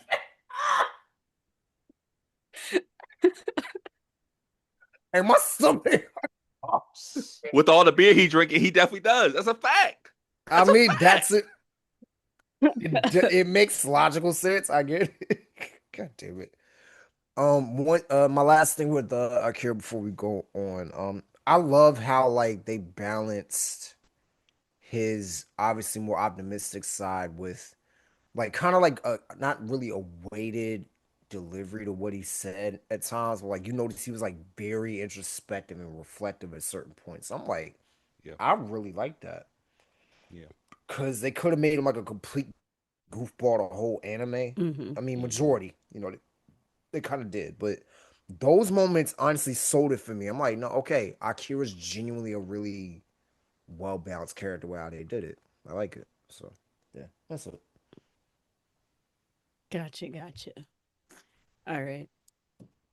And my stomach. Oh, shit. With all the beer he drinking, he definitely does. That's a fact. I That's a mean, that's fact. it. It makes logical sense. I get it. God damn it. One my last thing with Akira before we go on. I love how like they balanced his obviously more optimistic side with like kind of like a not really a weighted delivery to what he said at times, but like you notice he was like very introspective and reflective at certain points. I'm like, Yeah, I really like that yeah. because they could have made him like a complete goofball the whole anime. Hmm. I mean, Hmm. majority, they kind of did, but those moments honestly sold it for me. I'm like, no, okay, Akira's genuinely a really well balanced character. Way how they did it, I like it. So yeah, that's it. Gotcha, gotcha. All right.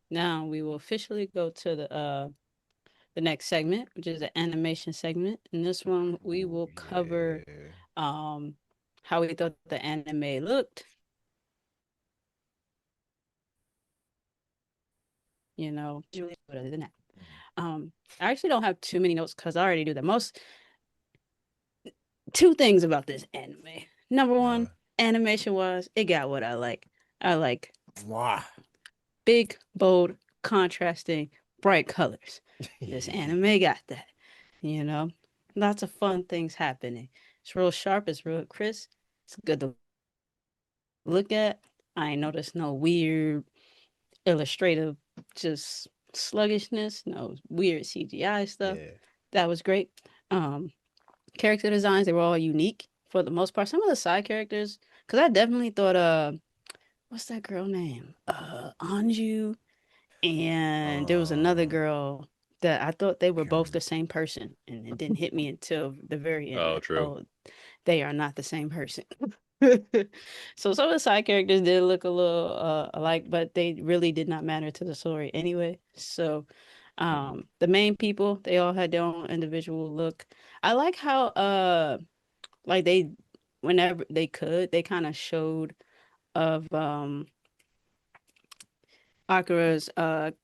Now we will officially go to the next segment, which is the animation segment. In this one, we Ooh, will cover yeah. um how we thought the anime looked, other than that. I actually don't have too many notes because I already do the most. Two things about this anime. Number one, Uh, animation wise, it got what I like. I like Why? big, bold, contrasting, bright colors. This anime got that. You know, lots of fun things happening. It's real sharp. It's real crisp. It's good to look at. I ain't noticed no weird illustrative, just sluggishness. No weird CGI stuff. Yeah. That was great. Um, Character designs, they were all unique for the most part. Some of the side characters, because I definitely thought what's that girl name? Anju, and there was another Um. girl that I thought they were Can't both remember. the same person, and it didn't hit me until the very end. Oh, Like, true. oh, they are not the same person. So some of the side characters did look a little alike, but they really did not matter to the story anyway. So the main people, they all had their own individual look. I like how like they whenever they could, they kind of showed of Akira's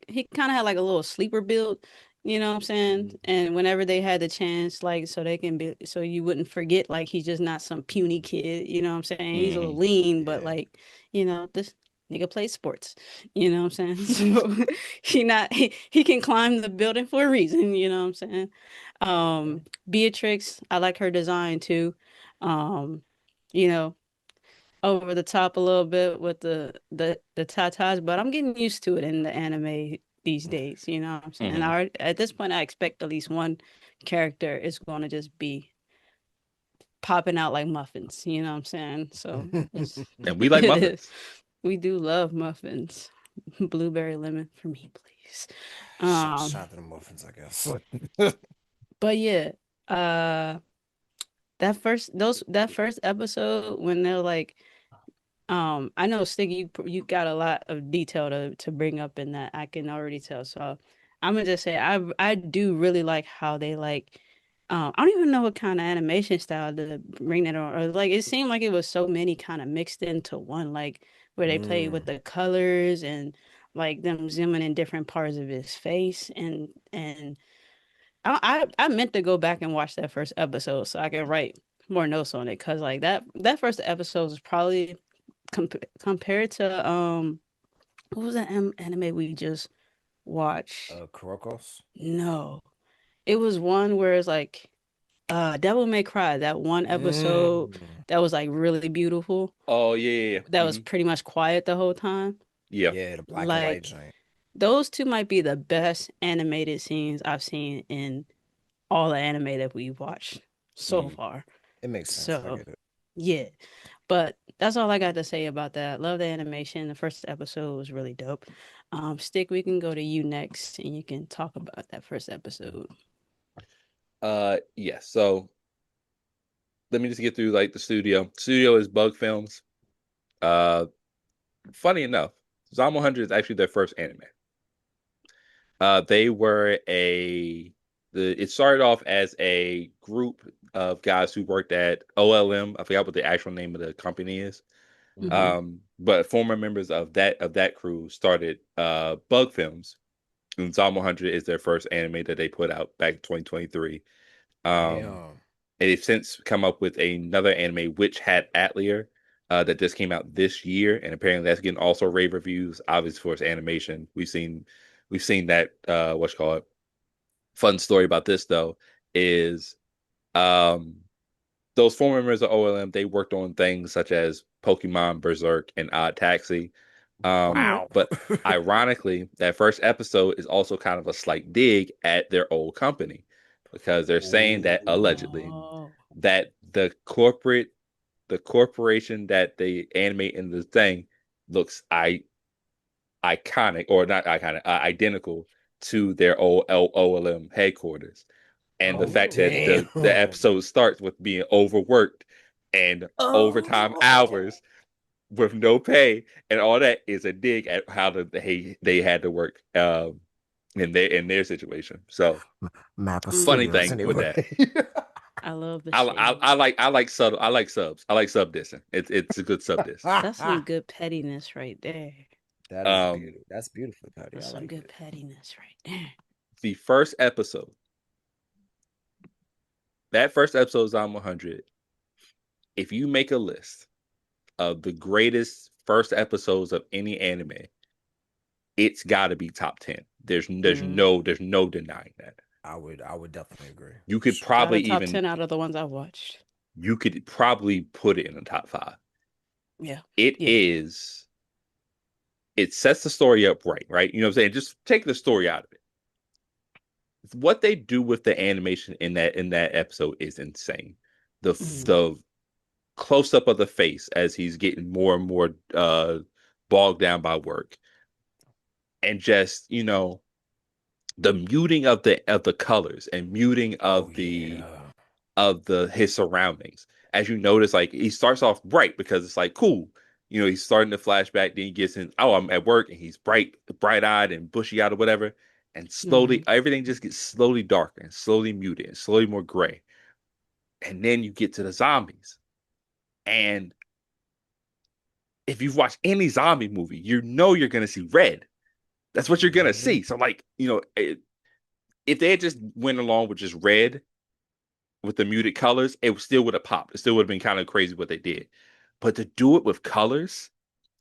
he kind of had like a little sleeper build, you know what I'm saying? And whenever they had the chance, like so they can be so you wouldn't forget like he's just not some puny kid, you know what I'm saying? He's a little Hmm. lean, but Yeah. like, this nigga plays sports, you know what I'm saying? So he can climb the building for a reason, you know what I'm saying? Yeah. Beatrix, I like her design too. Um, you know, over the top a little bit with the tatas, but I'm getting used to it in the anime these days. You know what I'm saying? Hmm. At this point, I expect at least one character is going to just be popping out like muffins. You know what I'm saying? So it's And we like it is. muffins. We do love muffins. Blueberry lemon for me, please. Shout Um, out to the muffins, I guess. but yeah, uh, that first episode when they're like I know Stiggy, you got a lot of detail to bring up in that. I can already tell. So I'm gonna just say I do really like how they like. I don't even know what kind of animation style to bring that on, or like it seemed like it was so many kind of mixed into one, like where they played with Mm. the colors and like them zooming in different parts of his face and I meant to go back and watch that first episode so I can write more notes on it because like that first episode was probably compared to what was that anime we just watched? Kurokos. No, it was one where it's like Devil May Cry. That one episode Mm. that was like really beautiful. Oh yeah, yeah, That yeah. was pretty much quiet the whole time. Yeah. Yeah, the black and white Like giant. those two might be the best animated scenes I've seen in all the anime that we've watched so Hmm. far. It makes sense. I So get it. yeah. But that's all I got to say about that. Love the animation. The first episode was really dope. Stick, we can go to you next, and you can talk about that first episode. Yes. So let me just get through like the studio. Studio is Bug Films. Uh, Funny enough, Zom 100 is actually their first anime. They were it started off as a group of guys who worked at OLM. I forgot what the actual name of the company is. Hmm. But former members of that crew started Bug Films, and Zom 100 is their first anime that they put out back in 2023. Um, Damn. and they've since come up with another anime, Witch Hat Atelier, that just came out this year, and apparently that's getting also rave reviews. Obviously, for its animation, we've seen that what's called fun story about this though is um those former members of OLM, they worked on things such as Pokemon, Berserk, and Odd Taxi. All right. Wow. But ironically, that first episode is also kind of a slight dig at their old company because they're saying that Ooh. allegedly Oh. that the corporation that they animate in the thing looks iconic or not iconic, identical to their old OLM headquarters. And the Oh, fact that the damn. episode starts with being overworked and overtime Oh. hours with no pay and all that is a dig at how they had to work in their situation. So Mappa funny Studios, Mm-mm. thing with anyway. that. I love the I shade. like subtle I like subs. I like sub dissing. It's a good sub diss. That's some good pettiness right there. That is Um beautiful. That's beautiful, Patty. I That's some like good it. pettiness right there. the first episode, that first episode is on 100. If you make a list of the greatest first episodes of any anime, it's got to be top 10. Mm. There's no denying that. I would definitely agree. You For could sure. Probably probably top even 10 out of the ones I watched. you could probably put it in the top 5. Yeah. It Yeah. is it sets the story up right? You know what I'm saying? Just take the story out of it. What they do with the animation in that episode is insane. Mm. The close up of the face as he's getting more and more bogged down by work, and just the muting of the colors and muting Oh yeah. of the his surroundings. As you notice, like he starts off bright because it's like cool. He's starting to flashback, then he gets in, oh, I'm at work, and he's bright eyed and bushy eyed or whatever. And slowly Mm. everything just gets slowly darker and slowly muted and slowly more gray. And then you get to the zombies. And if you've watched any zombie movie, you're gonna see red. That's what you're gonna Hmm. see. So like, if they had just went along with just red with the muted colors, it still would have popped. It still would have been kind of crazy what they did. But to do it with colors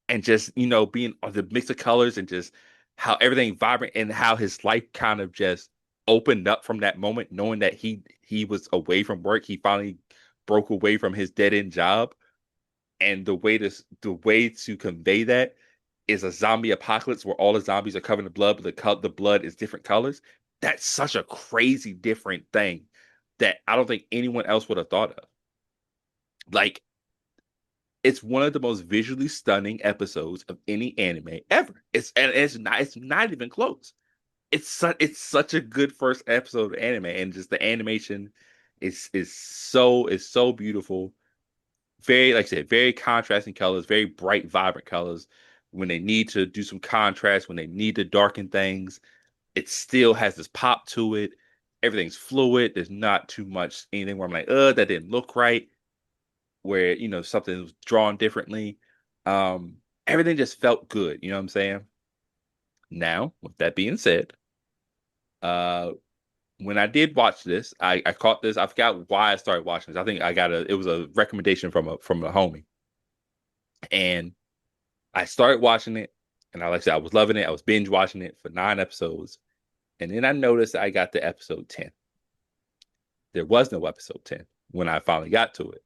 and just, being on the mix of colors and just how everything vibrant and how his life kind of just opened up from that moment, knowing that he was away from work. He finally broke away from his dead end job. And the way to convey that is a zombie apocalypse where all the zombies are covered in blood, but the blood is different colors. That's such a crazy different thing that I don't think anyone else would have thought of. Like, it's one of the most visually stunning episodes of any anime ever. It's not even close. It's such a good first episode of anime, and just the animation is so beautiful. Very, like I said, very contrasting colors, very bright, vibrant colors. When they need to do some contrast, when they need to darken things, it still has this pop to it. Everything's fluid. There's not too much anything where I'm like, that didn't look right. Where, something was drawn differently. Everything just felt good. You know what I'm saying? Now, with that being said, uh, when I did watch this, I caught this. I forgot why I started watching this. I think it was a recommendation from a homie. And I started watching it, and like I said, I was loving it. I was binge watching it for 9 episodes. And then I noticed I got to episode 10. There was no episode 10 when I finally got to it.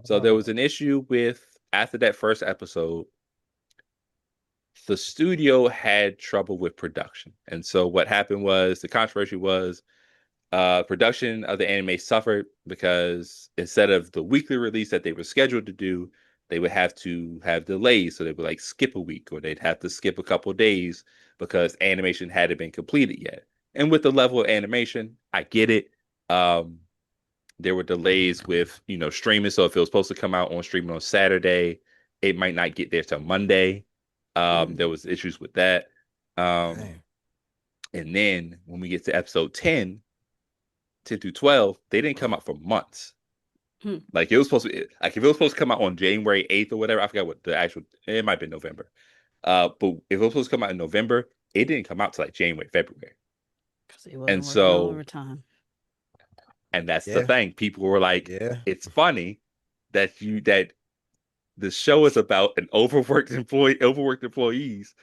So there was Oh. an issue with, after that first episode, the studio had trouble with production. And so what happened was, the controversy was, production of the anime suffered because instead of the weekly release that they were scheduled to do, they would have to have delays, so they would like skip a week or they'd have to skip a couple of days because animation hadn't been completed yet. And with the level of animation, I get it. Um, there were delays with streaming, so if it was supposed to come out on streaming on Saturday, it might not get there till Monday. Mm, There was issues with that. Um, Dang. and then when we get to episode 10 through 12, they didn't come out for months. hmm, Like it was supposed to, like if it was supposed to come out on January 8th or whatever, I forgot what the actual, it might be November. But if it was supposed to come out in November, it didn't come out till like January, February. because he wasn't And working all so, overtime. and that's the Yeah, thing. People were like, yeah. it's funny that the show is about an overworked employees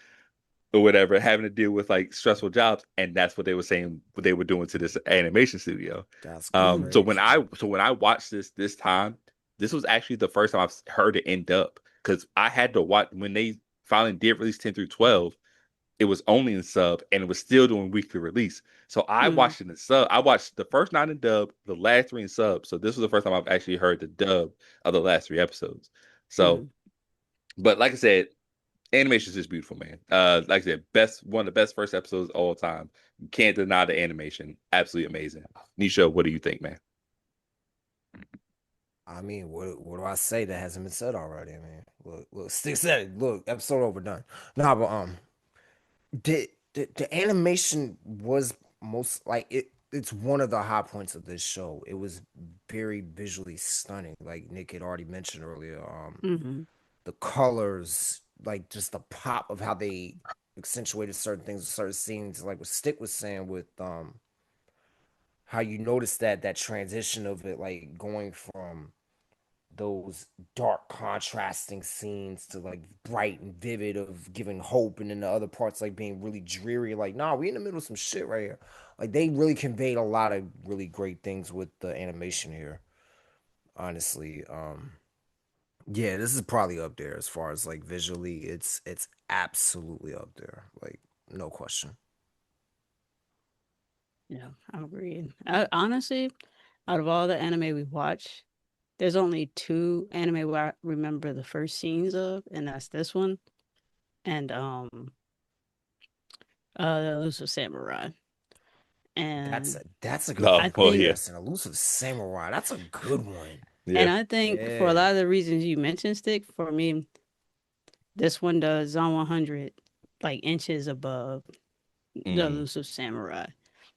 or whatever, having to deal with like stressful jobs, and that's what they were saying what they were doing to this animation studio. That's Mm, crazy. So when I watched this time, this was actually the first time I've heard it end up because I had to watch when they finally did release 10 through 12. It was only in sub and it was still doing weekly release. So I mm, watched it in sub. I watched the first nine in dub, the last three in sub. So this was the first time I've actually heard the dub of the last three episodes. So, mm. but like I said, animation is just beautiful, man. Like I said, one of the best first episodes of all time. You can't deny the animation. Absolutely amazing. Nisha, what do you think, man? I mean, what do I say that hasn't been said already? I mean, look, stick said it. Look, episode overdone. Nah, but the animation was most like it. It's one of the high points of this show. It was very visually stunning, like Nick had already mentioned earlier. Mm-hmm. The colors, like just the pop of how they accentuated certain things, certain scenes, like what Stick was saying with how you notice that transition of it, like going from those dark contrasting scenes to like bright and vivid of giving hope, and then the other parts like being really dreary, like nah, we in the middle of some shit right here. Like they really conveyed a lot of really great things with the animation here, honestly. Yeah, this is probably up there as far as like visually, it's absolutely up there, like no question. Yeah, I agree. Honestly, out of all the anime we watch, there's only two anime where I remember the first scenes of, and that's this one and The Elusive Samurai. And That's a good Oh, I well, think yeah, comparison. Elusive Samurai, that's a good one. yeah. and I think for a Yeah. lot of the reasons you mentioned, Stick, for me, this one does Zone 100 like inches above The Mm-hmm. Elusive Samurai.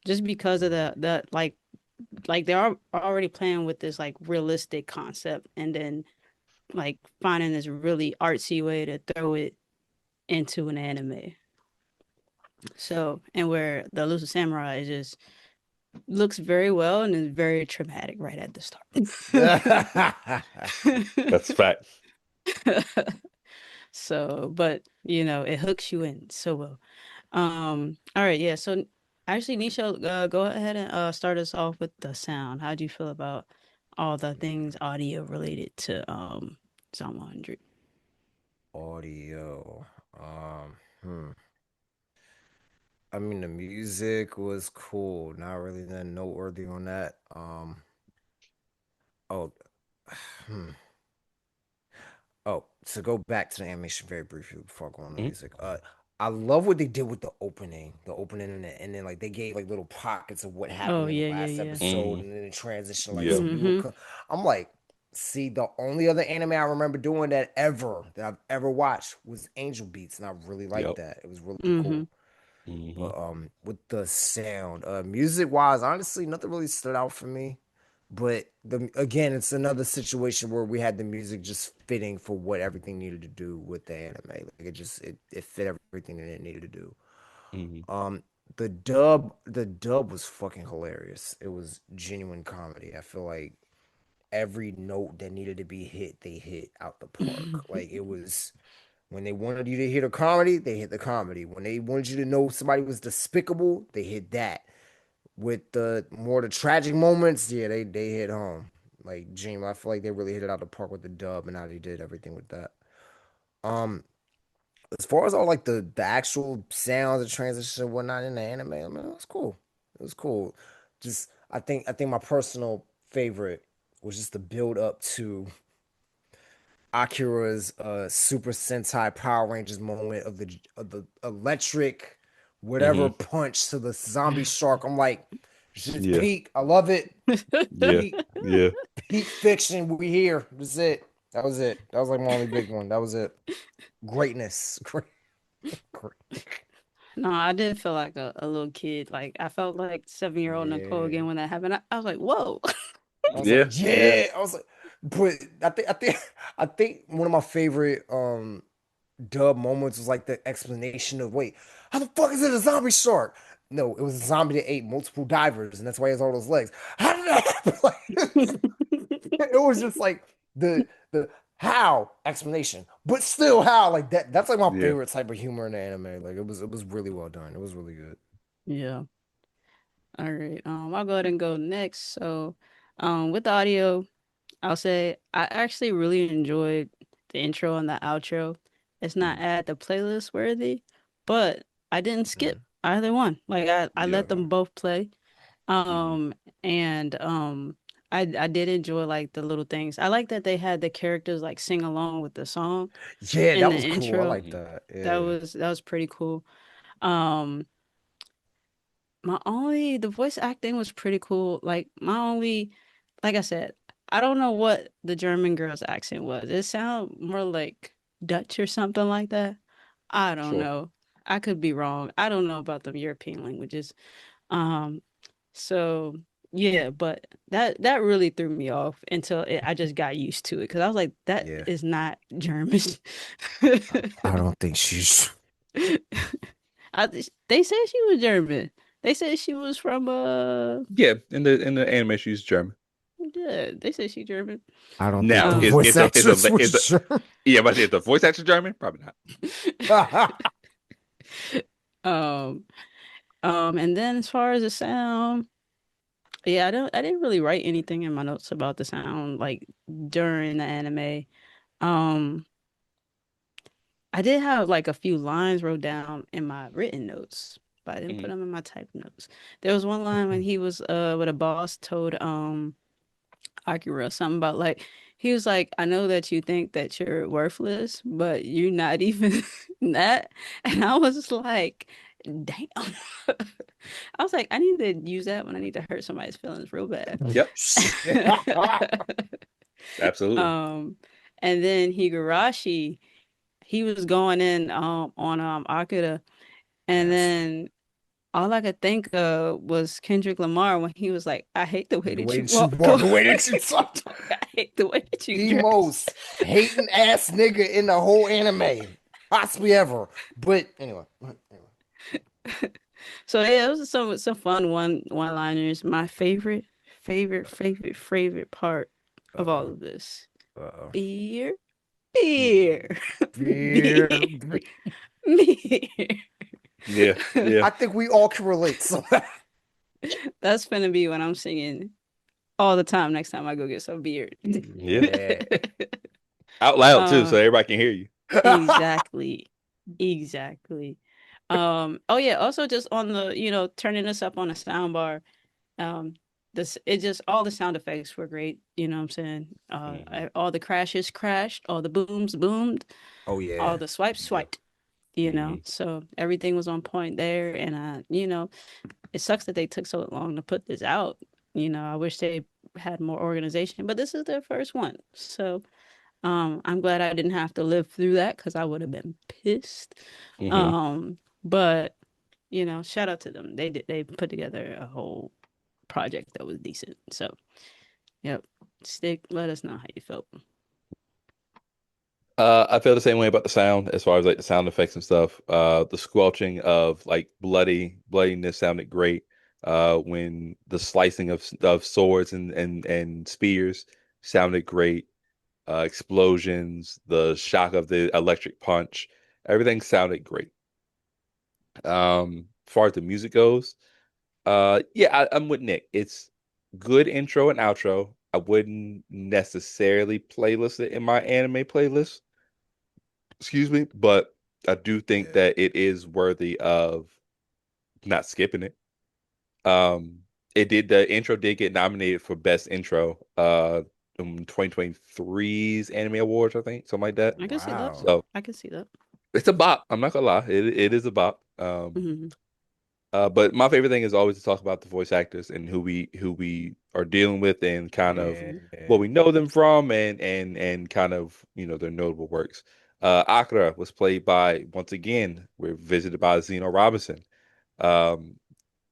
Just because of the like they're already playing with this like realistic concept and then like finding this really artsy way to throw it into an anime. So, and where the Elusive Samurai is just looks very well and is very traumatic right at the start. That's a fact. So, but it hooks you in so well. All right, yeah. So actually, Nisha, go ahead and start us off with the sound. How do you feel about all the things audio related to Psalm 100? Audio. Hmm. I mean, the music was cool. Not really nothing noteworthy on that. Oh, hmm. Oh, to go back to the animation very briefly before I go on the Mhm. music. I love what they did with the opening and the ending. Like they gave like little pockets of what Oh happened in the yeah, yeah, last yeah. episode, Mhm. and then it transitioned like Yeah. so we were. Mm-hmm. I'm like, see, the only other anime I remember doing that I've ever watched was Angel Beats, and I really liked Yep. that. It was really Mm-hmm. cool. Hmm. But with the sound, music wise, honestly, nothing really stood out for me. But the again, it's another situation where we had the music just fitting for what everything needed to do with the anime. Like it fit everything that it needed to do. Hmm. Um, the dub was fucking hilarious. It was genuine comedy. I feel like every note that needed to be hit, they hit out the park. Like it was when they wanted you to hit a comedy, they hit the comedy. When they wanted you to know somebody was despicable, they hit that. With the tragic moments, yeah, they hit home. Like Gene, I feel like they really hit it out the park with the dub and how they did everything with that. Um, as far as all like the actual sounds, the transition and whatnot in the anime, I mean, it was cool. It was cool. Just I think my personal favorite was just the build up to Akira's Super Sentai Power Rangers moment of the electric whatever Hmm. punch to the zombie shark. I'm like, it's Yeah. peak. I love it. Yeah. Peak Yeah. peak fiction. We here. That's it. That was it. That was like my only big one. That was it. Greatness. Great. Great. No, I did feel like a little kid. Like I felt like 7-year-old Nicole Yeah. again when that happened. I was like, whoa. I was like, Yeah. Yeah. yeah. I was like, but I think one of my favorite dub moments was like the explanation of wait, how the fuck is it a zombie shark? No, it was a zombie that ate multiple divers, and that's why he has all those legs. How did that happen? Like, it was just like the how explanation, but still how like that. That's like my Yeah. favorite type of humor in the anime. Like it was really well done. It was really good. Yeah. All right. I'll go ahead and go next. So, with the audio, I'll say I actually really enjoyed the intro and the outro. It's not Mhm. at the playlist worthy, but I didn't skip Mhm. either one. Like I Yeah. let them both play. Hmm. And I did enjoy like the little things. I like that they had the characters like sing along with the song Yeah, in that the was cool. I intro. like that. That Yeah. was pretty cool. Um the voice acting was pretty cool. Like I said, I don't know what the German girl's accent was. It sounded more like Dutch or something like that. I don't Sure. know. I could be wrong. I don't know about the European languages. Um, so yeah, but that really threw me off until I just got used to it because I was like, that Yeah. is not German. I don't think she's. They said she was German. They said she was from Yeah. In the animation, she's German. yeah, they said she German. I don't think Now, the Um voice actress was sure. yeah, but is the voice actor German? Probably not. um and then as far as the sound, yeah, I didn't really write anything in my notes about the sound like during the anime. Um I did have like a few lines wrote down in my written notes, but I didn't put Hmm. them in my typed notes. There was one line when he was with a boss told Akira something about like he was like, I know that you think that you're worthless, but you're not even that. And I was like, damn. I was like, I need to use that when I need to hurt somebody's feelings real bad. Yep. Absolutely. um and then Higurashi, he was going in on Akira, and Yes. then all I could think of was Kendrick Lamar when he was like, I hate the way The that way you that you walk. walk, the way that you talk. I hate the way that you The dress. most hating ass nigga in the whole anime, possibly ever. But anyway, So yeah, it was some fun one liners. My favorite part of all uh-oh, of this. uh-oh. Beer, beer, Beer, beer, beer. beer. Yeah. Yeah. I think we all can relate. So That's gonna be when I'm singing all the time next time I go get some beer. Yeah. yeah. Out loud too, so uh, everybody can hear you. exactly. Exactly. Oh yeah, also just on the, turning this up on a sound bar. Um, this it just all the sound effects were great. You know what I'm saying? Hmm. All the crashes crashed, all the booms boomed, Oh all yeah. the swipes Yeah. swiped. You know, Hmm. so everything was on point there, and it sucks that they took so long to put this out. I wish they had more organization, but this is their first one, so I'm glad I didn't have to live through that because I would have been pissed. Hmm. But shout out to them. They put together a whole project that was decent. So, yep. Stick, let us know how you felt. I feel the same way about the sound as far as like the sound effects and stuff. The squelching of like bloodiness sounded great. When the slicing of swords and spears sounded great. Explosions, the shock of the electric punch, everything sounded great. As far as the music goes, yeah, I'm with Nick. It's good intro and outro. I wouldn't necessarily playlist it in my anime playlist, excuse me, but I do think Yeah. that it is worthy of not skipping it. Um, the intro did get nominated for best intro, 2023's Anime Awards, I think, something like that. I can see that. Wow. So I can see that. it's a bop. I'm not gonna lie, it is a bop. Hmm. But my favorite thing is always to talk about the voice actors and who we are dealing with and kind of Yeah. Hmm. what we know them from and kind of their notable works. Akira was played by once again we're visited by Zeno Robinson. Um,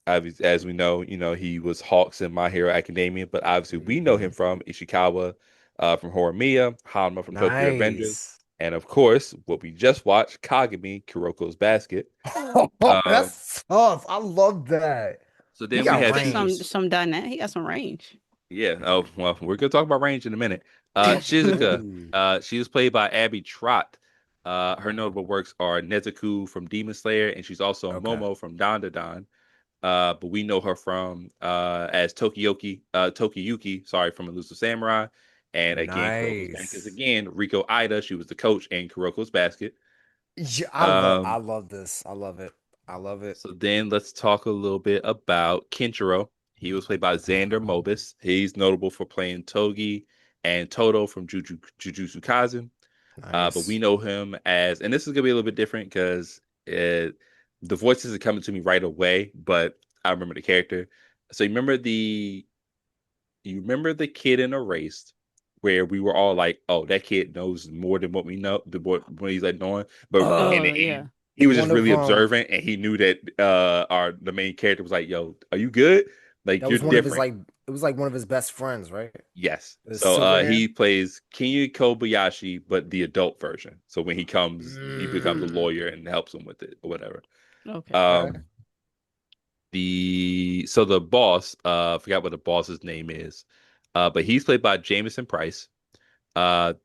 as we know, he was Hawks in My Hero Academia, but obviously we know him Mhm. from Ishikawa, from Horimiya, Hanma from Tokyo Revengers, Nice. and of course what we just watched, Kagami, Kuroko's Basket. Oh, Um, that's tough. I love that. so He then we got He have got Shizuka. range. some dynamic. He got some range. Yeah. Oh, well, we're gonna talk about range in a minute. Shizuka. Ooh, She was played by Abby Trott. Her notable works are Nezuko from Demon Slayer, and she's also okay. Momo from Don Da Don. But we know her from as Tokiyuki, sorry, from Elusive Samurai. And again, Kuroko's Basket Nice. Yeah, I Um, love this. I love it. I love it. So then let's talk a little bit about Kenshiro. He was played by Xander Mobus. He's notable for playing Togi and Toto from Jujutsu Kaisen. But we Nice. know him as, and this is gonna be a little bit different because the voices are coming to me right away, but I remember the character. So you remember the kid in Erased, where we were all like, "Oh, that kid knows more than what we know." What he's like knowing, but in Oh the Uh yeah. end, he was just one of really observant, and he knew that the main character was like, "Yo, are you good? Like that you're was one of his different." like it was like one of his best friends, right? Yes. The So silver he hair. plays Kinya Kobayashi, but the adult version. So when he comes, he becomes a Mm, lawyer and helps him with it or whatever. Okay. okay. Um, the boss, I forgot what the boss's name is, but he's played by Jameson Price.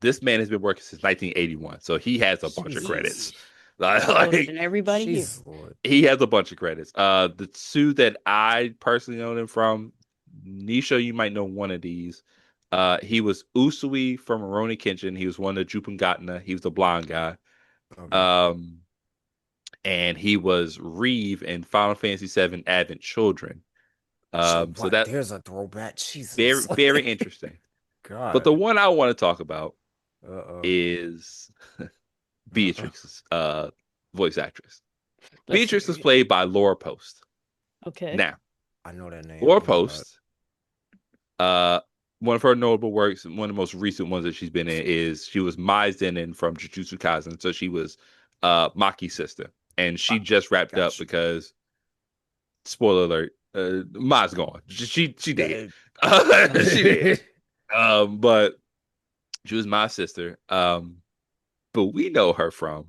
This man has been working since 1981, so he has a bunch of credits. Jesus. Jeez. Older Like than everybody here. Jesus Lord. he has a bunch of credits. The two that I personally know him from, Nisha, you might know one of these. He was Usui from Rurouni Kenshin. He was one of the Jupungatna. He was the blonde guy. Okay. Um, and he was Reeve in Final Fantasy VII Advent Children. Shit, So right. that There's a throwback. very Jesus. very interesting. But the God. one I want to talk about Uh-oh. is Uh-oh. Beatrix's voice actress. Let's Beatrix hear was it. played by Laura Post. Okay. Now, I know that name. Laura Oh my God. Post, uh, one of her notable works, one of the most recent ones that she's been in is she was Mai Zenin from Jujutsu Kaisen. So she was Maki's sister. And she Ah, just wrapped up gotcha. because spoiler alert, Mai's gone. She did. That- She did. But she was my sister. But we know her from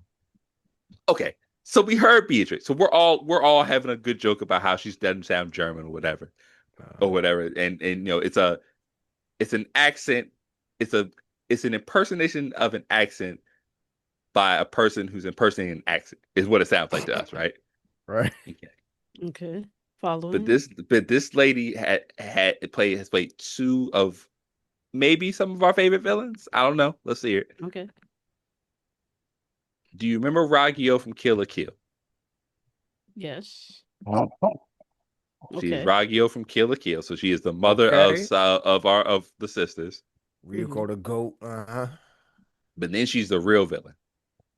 okay. So we heard Beatrix. So we're all having a good joke about how she doesn't sound German or whatever. Or whatever. And it's an accent, it's a it's an impersonation of an accent by a person who's impersonating an accent, is what it sounds like to us, right? right. Okay. Okay. But Following. this lady has played two of maybe some of our favorite villains. I don't know. Let's see it. Okay. Do you remember Ragyo from Kill la Kill? Yes. She is Okay. Ragyo from Kill la Kill, so she is the mother Okay. of the sisters. Hmm. Ryuko the goat. Uh-huh. But then she's the real villain,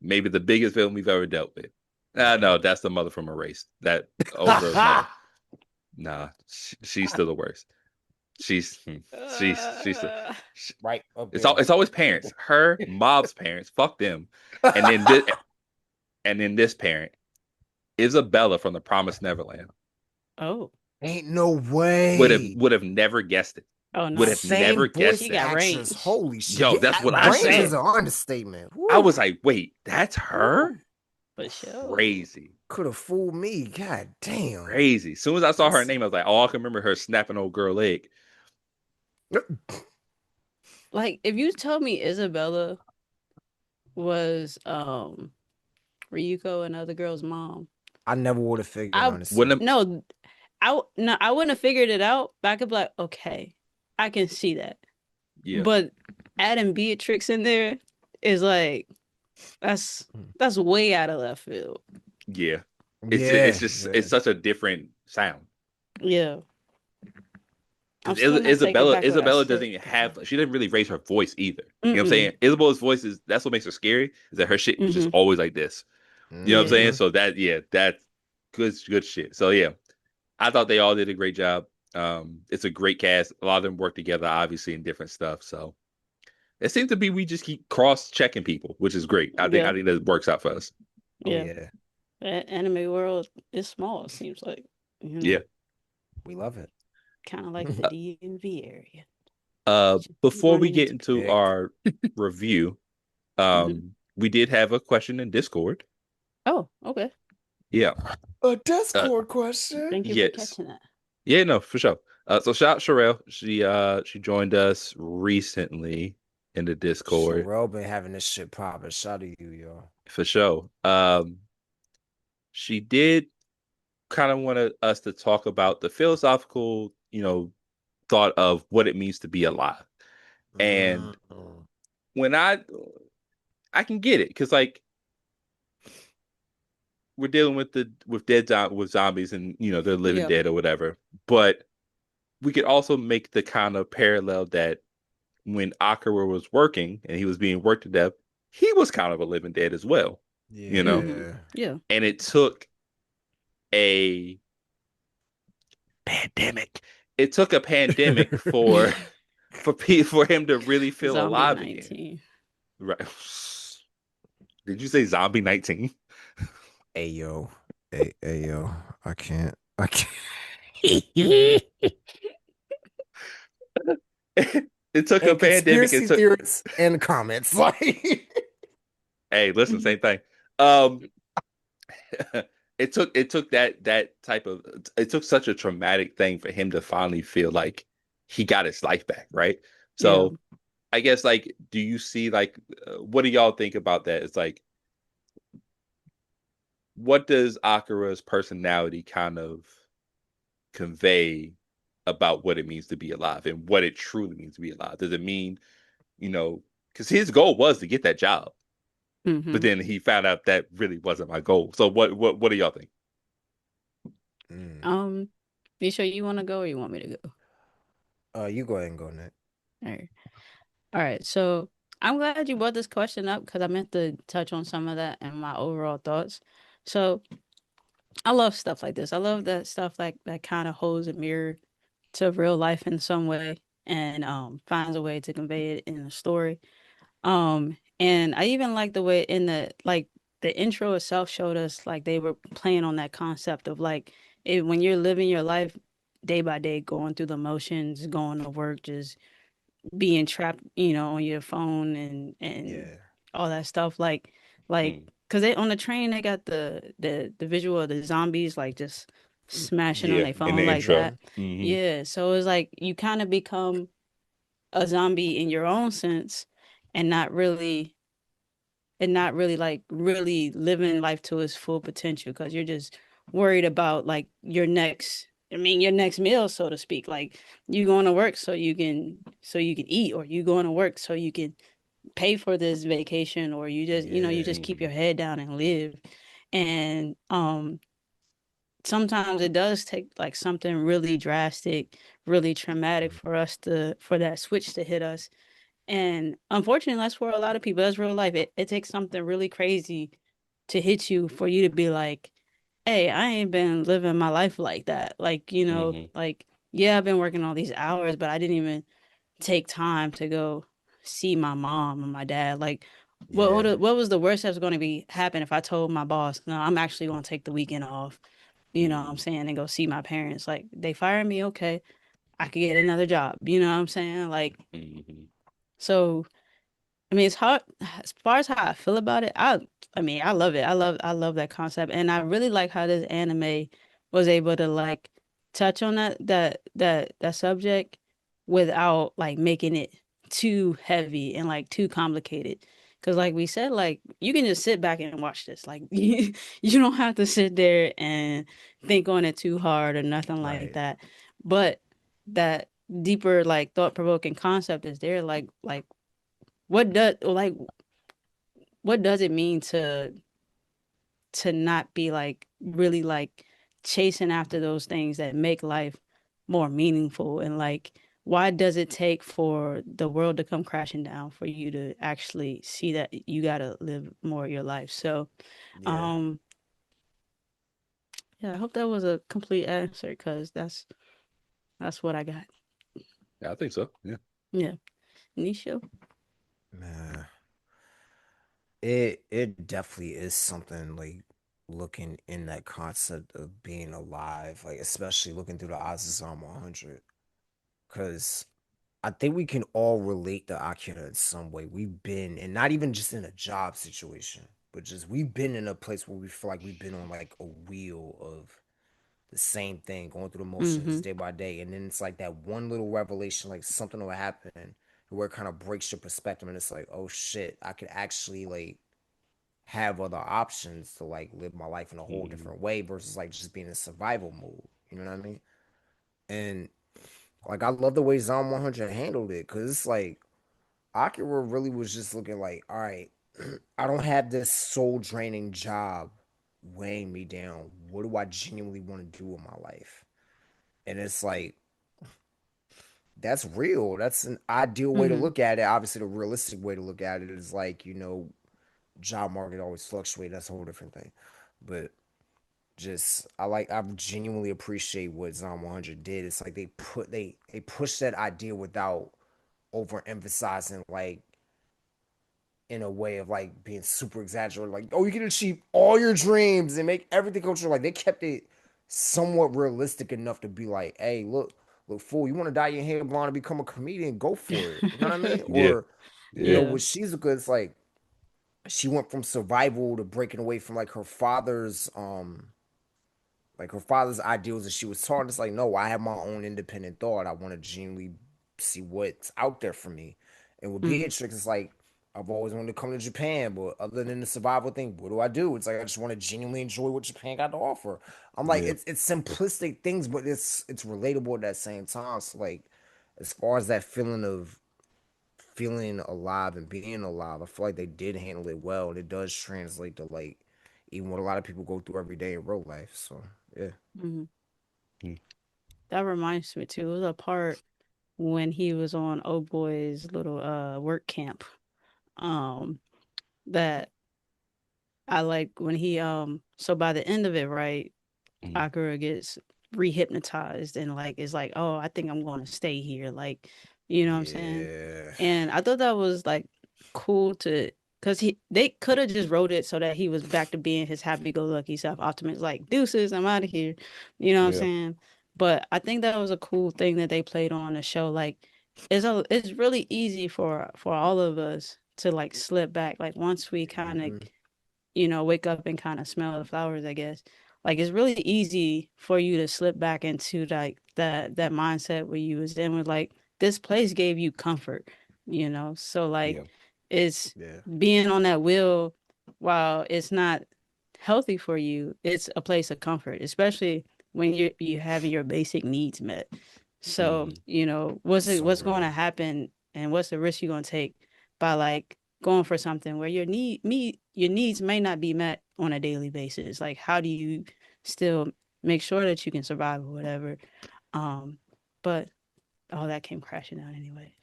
maybe the biggest villain we've ever dealt with. No, Okay. that's the mother from Erased. That older mother. Nah, she's still the worst. She's she's Uh, she, right up it's there. it's always parents. Her mob's parents, fuck them, and then this parent, Isabella from The Promised Neverland, oh. Ain't no would have way. would have never guessed it. Oh Would no. have never Same guessed She voice that. got actress. range. Holy shit. Yo, that's Yeah, what I range said. is an understatement. I Woo. was like, wait, that's her? Ooh. For sure. Crazy. Could have fooled me. God damn. Crazy. As soon as I saw her That's name, I was like, oh, I can remember her snapping old girl leg. Like if you tell me Isabella was Ryuko and other girl's mom, I never would have figured, I honestly. Wouldn't have, no, no, I wouldn't have figured it out, but I could be like, okay, I can see that. yeah, But adding Beatrix in there is like that's that's way out of left field. yeah. It's Yeah, just yeah. it's such a different sound. Yeah. I'm because still not taking back what I Isabella said. doesn't even have she didn't really raise her voice either. You know what I'm Mm-mm. saying? Isabella's voice is that's what makes her scary, is that her shit is just Mm-hmm. always like this. You know what I'm Yeah. saying? Hmm. So that yeah, that's good shit. So yeah, I thought they all did a great job. It's a great cast. A lot of them work together, obviously, in different stuff. So it seems to be we just keep cross checking people, which is great. Yeah. I think that works out for us. Oh Yeah. yeah, Anime world is small, it seems like. You Yeah. know, we love it. kind of like the DMV area. Just Before we running get into into Big. our review, hmm we did have a question in Discord. Oh, okay. Yeah. A Uh, Discord question. Thank you for yes. catching that. Yeah, no, for sure. So shout out Sherelle. She joined us recently in the Discord Sherelle been having this shit popping. Shout out to you, y'all. for sure. She did kind of want us to talk about the philosophical, thought of what it means to be alive. And Mm. when I can get it because like we're dealing with with zombies and they're living Yeah. dead or whatever. But we could also make the kind of parallel that when Akira was working and he was being worked to death, he was kind of a living dead as well, you know. hmm Yeah. Yeah. And it took a pandemic. It took a pandemic for him to really feel Zombie alive again. 19. Right. Did you say zombie 19? Hey yo. Hey yo. I can't. I can't. It took a And pandemic. conspiracy theorists and comments like Hey, listen, Mhm. same thing. Um, it took that type of it took such a traumatic thing for him to finally feel like he got his life back, right? Yeah. So I guess like, do you see like what do y'all think about that? It's like, what does Akira's personality kind of convey about what it means to be alive and what it truly means to be alive? Does it mean, because his goal was to get that job, but hmm then he found out that really wasn't my goal. So what do y'all think? mm. Um, you sure you want to go or you want me to go? You go ahead and go, Nick. All right. All right. So I'm glad you brought this question up because I meant to touch on some of that and my overall thoughts. So I love stuff like this. I love that stuff like that kind of holds a mirror to real life in some way and finds a way to convey it in a story. And I even like the way in the intro itself showed us like they were playing on that concept of like when you're living your life day by day, going through the motions, going to work, just being trapped, on your phone and Yeah. all that stuff. Like, Mm, because they on the train they got the visual of the zombies like just smashing on yeah, their in phone the like intro. that. Hmm. Yeah, so it's like you kind of become a zombie in your own sense, and not really like really living life to its full potential because you're just worried about like your next meal, so to speak. Like you going to work so you can eat, or you going to work so you can pay for this vacation, or you just Yeah. keep Hmm. your head down and live. And sometimes it does take like something really drastic, really traumatic for that switch to hit us. And unfortunately, that's for a lot of people. That's real life. It takes something really crazy to hit you for you to be like, hey, I ain't been living my life like that. Like, Hmm. like, yeah, I've been working all these hours, but I didn't even take time to go see my mom and my dad. Like, Yeah. what was the worst that's going to be happen if I told my boss, no, I'm actually going to take the weekend off, what I'm Hmm. saying, and go see my parents? Like, they fired me, okay, I could get another job. You know what I'm saying? Like, Hmm. so I mean, it's hard as far as how I feel about it. I mean, I love it. I love that concept, and I really like how this anime was able to like touch on that subject without like making it too heavy and like too complicated. Because like we said, like you can just sit back and watch this. Like you don't have to sit there and think on it too hard or nothing like Right. that. But that deeper like thought-provoking concept is there. Like what does it mean to not be like really like chasing after those things that make life more meaningful, and like why does it take for the world to come crashing down for you to actually see that you got to live more of your life? So Yeah. um yeah, I hope that was a complete answer because that's what I got. Yeah, I think so. Yeah. Yeah. Nisha. Man, it definitely is something like looking in that concept of being alive, like especially looking through the eyes of Psalm 100, because I think we can all relate to Akira in some way. We've been, and not even just in a job situation, but just we've been in a place where we feel like we've been on like a wheel of the same thing, going through the motions Mm-hmm. day by day, and then it's like that one little revelation, like something will happen where it kind of breaks your perspective, and it's like, oh shit, I could actually like have other options to like live my life in a whole Hmm. different way versus like just being in survival mode. You know what I mean? And like I love the way Zom 100 handled it because it's like Akira really was just looking like, all right, I don't have this soul draining job weighing me down. What do I genuinely want to do with my life? And it's like that's real. That's an ideal way to Mm-hmm. look at it. Obviously, the realistic way to look at it is like, job market always fluctuate. That's a whole different thing. But just I genuinely appreciate what Zom 100 did. It's like they pushed that idea without overemphasizing like in a way of like being super exaggerated, like, oh, you can achieve all your dreams and make everything come true. Like they kept it somewhat realistic enough to be like, hey, look, fool, you want to dye your hair blonde and become a comedian, go for it. You know what I mean? Yeah. Or, Yeah. Yeah. with Shizuka, it's like she went from survival to breaking away from like her father's ideals that she was taught. It's like, no, I have my own independent thought. I want to genuinely see what's out there for me. And with Mm-hmm. Beatrix, it's like, I've always wanted to come to Japan, but other than the survival thing, what do I do? It's like I just want to genuinely enjoy what Japan got to offer. I'm like, Yeah. it's simplistic things, but it's relatable at that same time. So like, as far as that feeling of feeling alive and being alive, I feel like they did handle it well, and it does translate to like even what a lot of people go through every day in real life. So yeah. Mm-hmm. Mm. That reminds me too. It was a part when he was on old boy's little work camp. Um, that I like when he so by the end of it, right, Mm. Akira gets rehypnotized and like is like, oh, I think I'm gonna stay here. Like, you know what I'm saying? Yeah. And I thought that was like cool to because they could have just wrote it so that he was back to being his happy go lucky self optimist, like deuces, I'm out of here. You know what I'm Yeah. saying? But I think that was a cool thing that they played on the show. Like it's really easy for all of us to like slip back. Like once we kind of Hmm. wake up and kind of smell the flowers, I guess. Like it's really easy for you to slip back into like that mindset where you was in with like this place gave you comfort, So like Yeah. it's Yeah. being on that wheel while it's not healthy for you, it's a place of comfort, especially when you having your basic needs met. So, Hmm. So what's going real. to happen and what's the risk you're going to take by like going for something where your needs may not be met on a daily basis. Like how do you still make sure that you can survive or whatever? Um, but all that came crashing down anyway.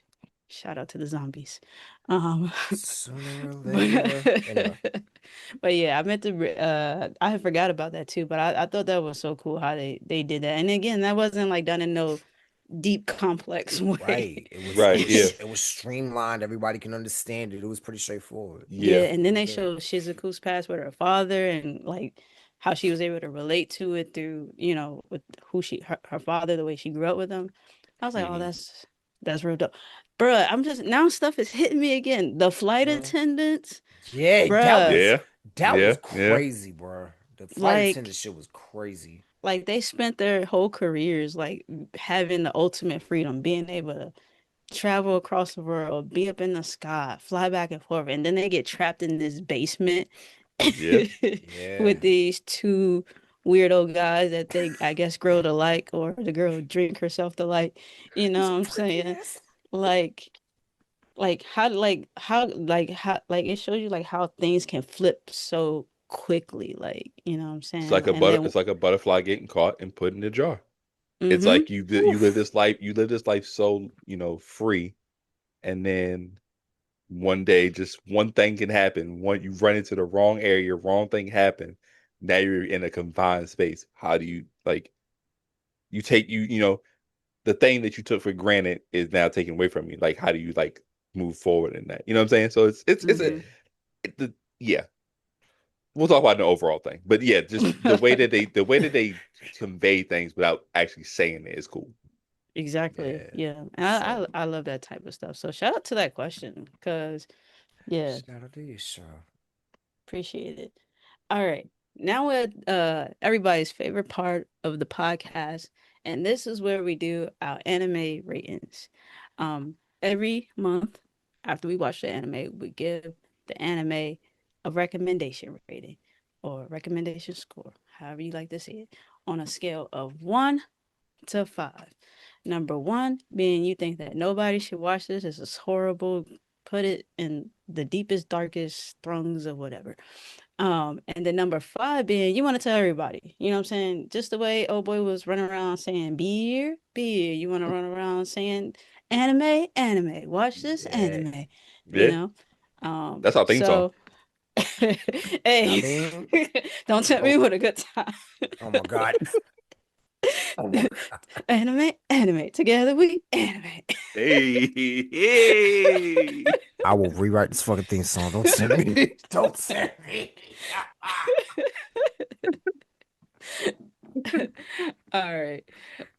Shout out to the zombies. Um, Sooner or later. Anyway. but but yeah, I meant to. I had forgot about that too. But I thought that was so cool how they did that. And again, that wasn't like done in no deep, complex way. Right. It was it Right. Yeah. was it was streamlined. Everybody can understand it. It was pretty straightforward. Yeah, Yeah. and It then was they good. showed Shizuku's past with her father and like how she was able to relate to it through, with her father, the way she grew up with him. I was like, oh, Hmm. that's real dope. Bruh, I'm just now stuff is hitting me again. The flight Huh? attendants, Yeah, bruh, Yeah. that was Yeah. Yeah. crazy, bro. The flight attendant like shit was crazy. they spent their whole careers like having the ultimate freedom, being able to travel across the world, be up in the sky, fly back and forth, and then they get trapped in this basement Yeah. Yeah. with these two weirdo guys that they, I guess, grow to like, or the girl drink herself to like. You These know what I'm freaky saying? ass. Like, like it shows you like how things can flip so quickly. Like, you know what I'm saying? And then It's like a butterfly getting caught and put in a jar. It's Mm-hmm. like you live this life, so, free, and then one day just one thing can happen. One you run into the wrong area, wrong thing happen. Now you're in a confined space. How do you like you take the thing that you took for granted is now taken away from you. Like how do you like move forward in that? You know what I'm saying? So Mm-hmm. the yeah. We'll talk about the overall thing. But yeah, just the way that they convey things without actually saying it is cool. Exactly. Yeah. Yeah. And So I love that type of stuff. So shout out to that question because yeah, shout out to you, Sean. appreciate it. All right. Now we're everybody's favorite part of the podcast, and this is where we do our anime ratings. Every month after we watch the anime, we give the anime a recommendation rating or recommendation score, however you like to see it, on a scale of 1 to 5. Number 1 being you think that nobody should watch this. This is horrible. Put it in the deepest, darkest thrones of whatever. And then number 5 being you want to tell everybody, you know what I'm saying? Just the way old boy was running around saying beer, beer. You want to run around saying anime, anime. Watch this Yeah. anime, you Yeah, know? that's our theme song. So I hey, mean, don't tempt me oh, with a good time. oh my God. Oh my God. Anime, anime. Together we anime. Hey, hey. I will rewrite this fucking theme song. Don't send me. Don't send me. All right.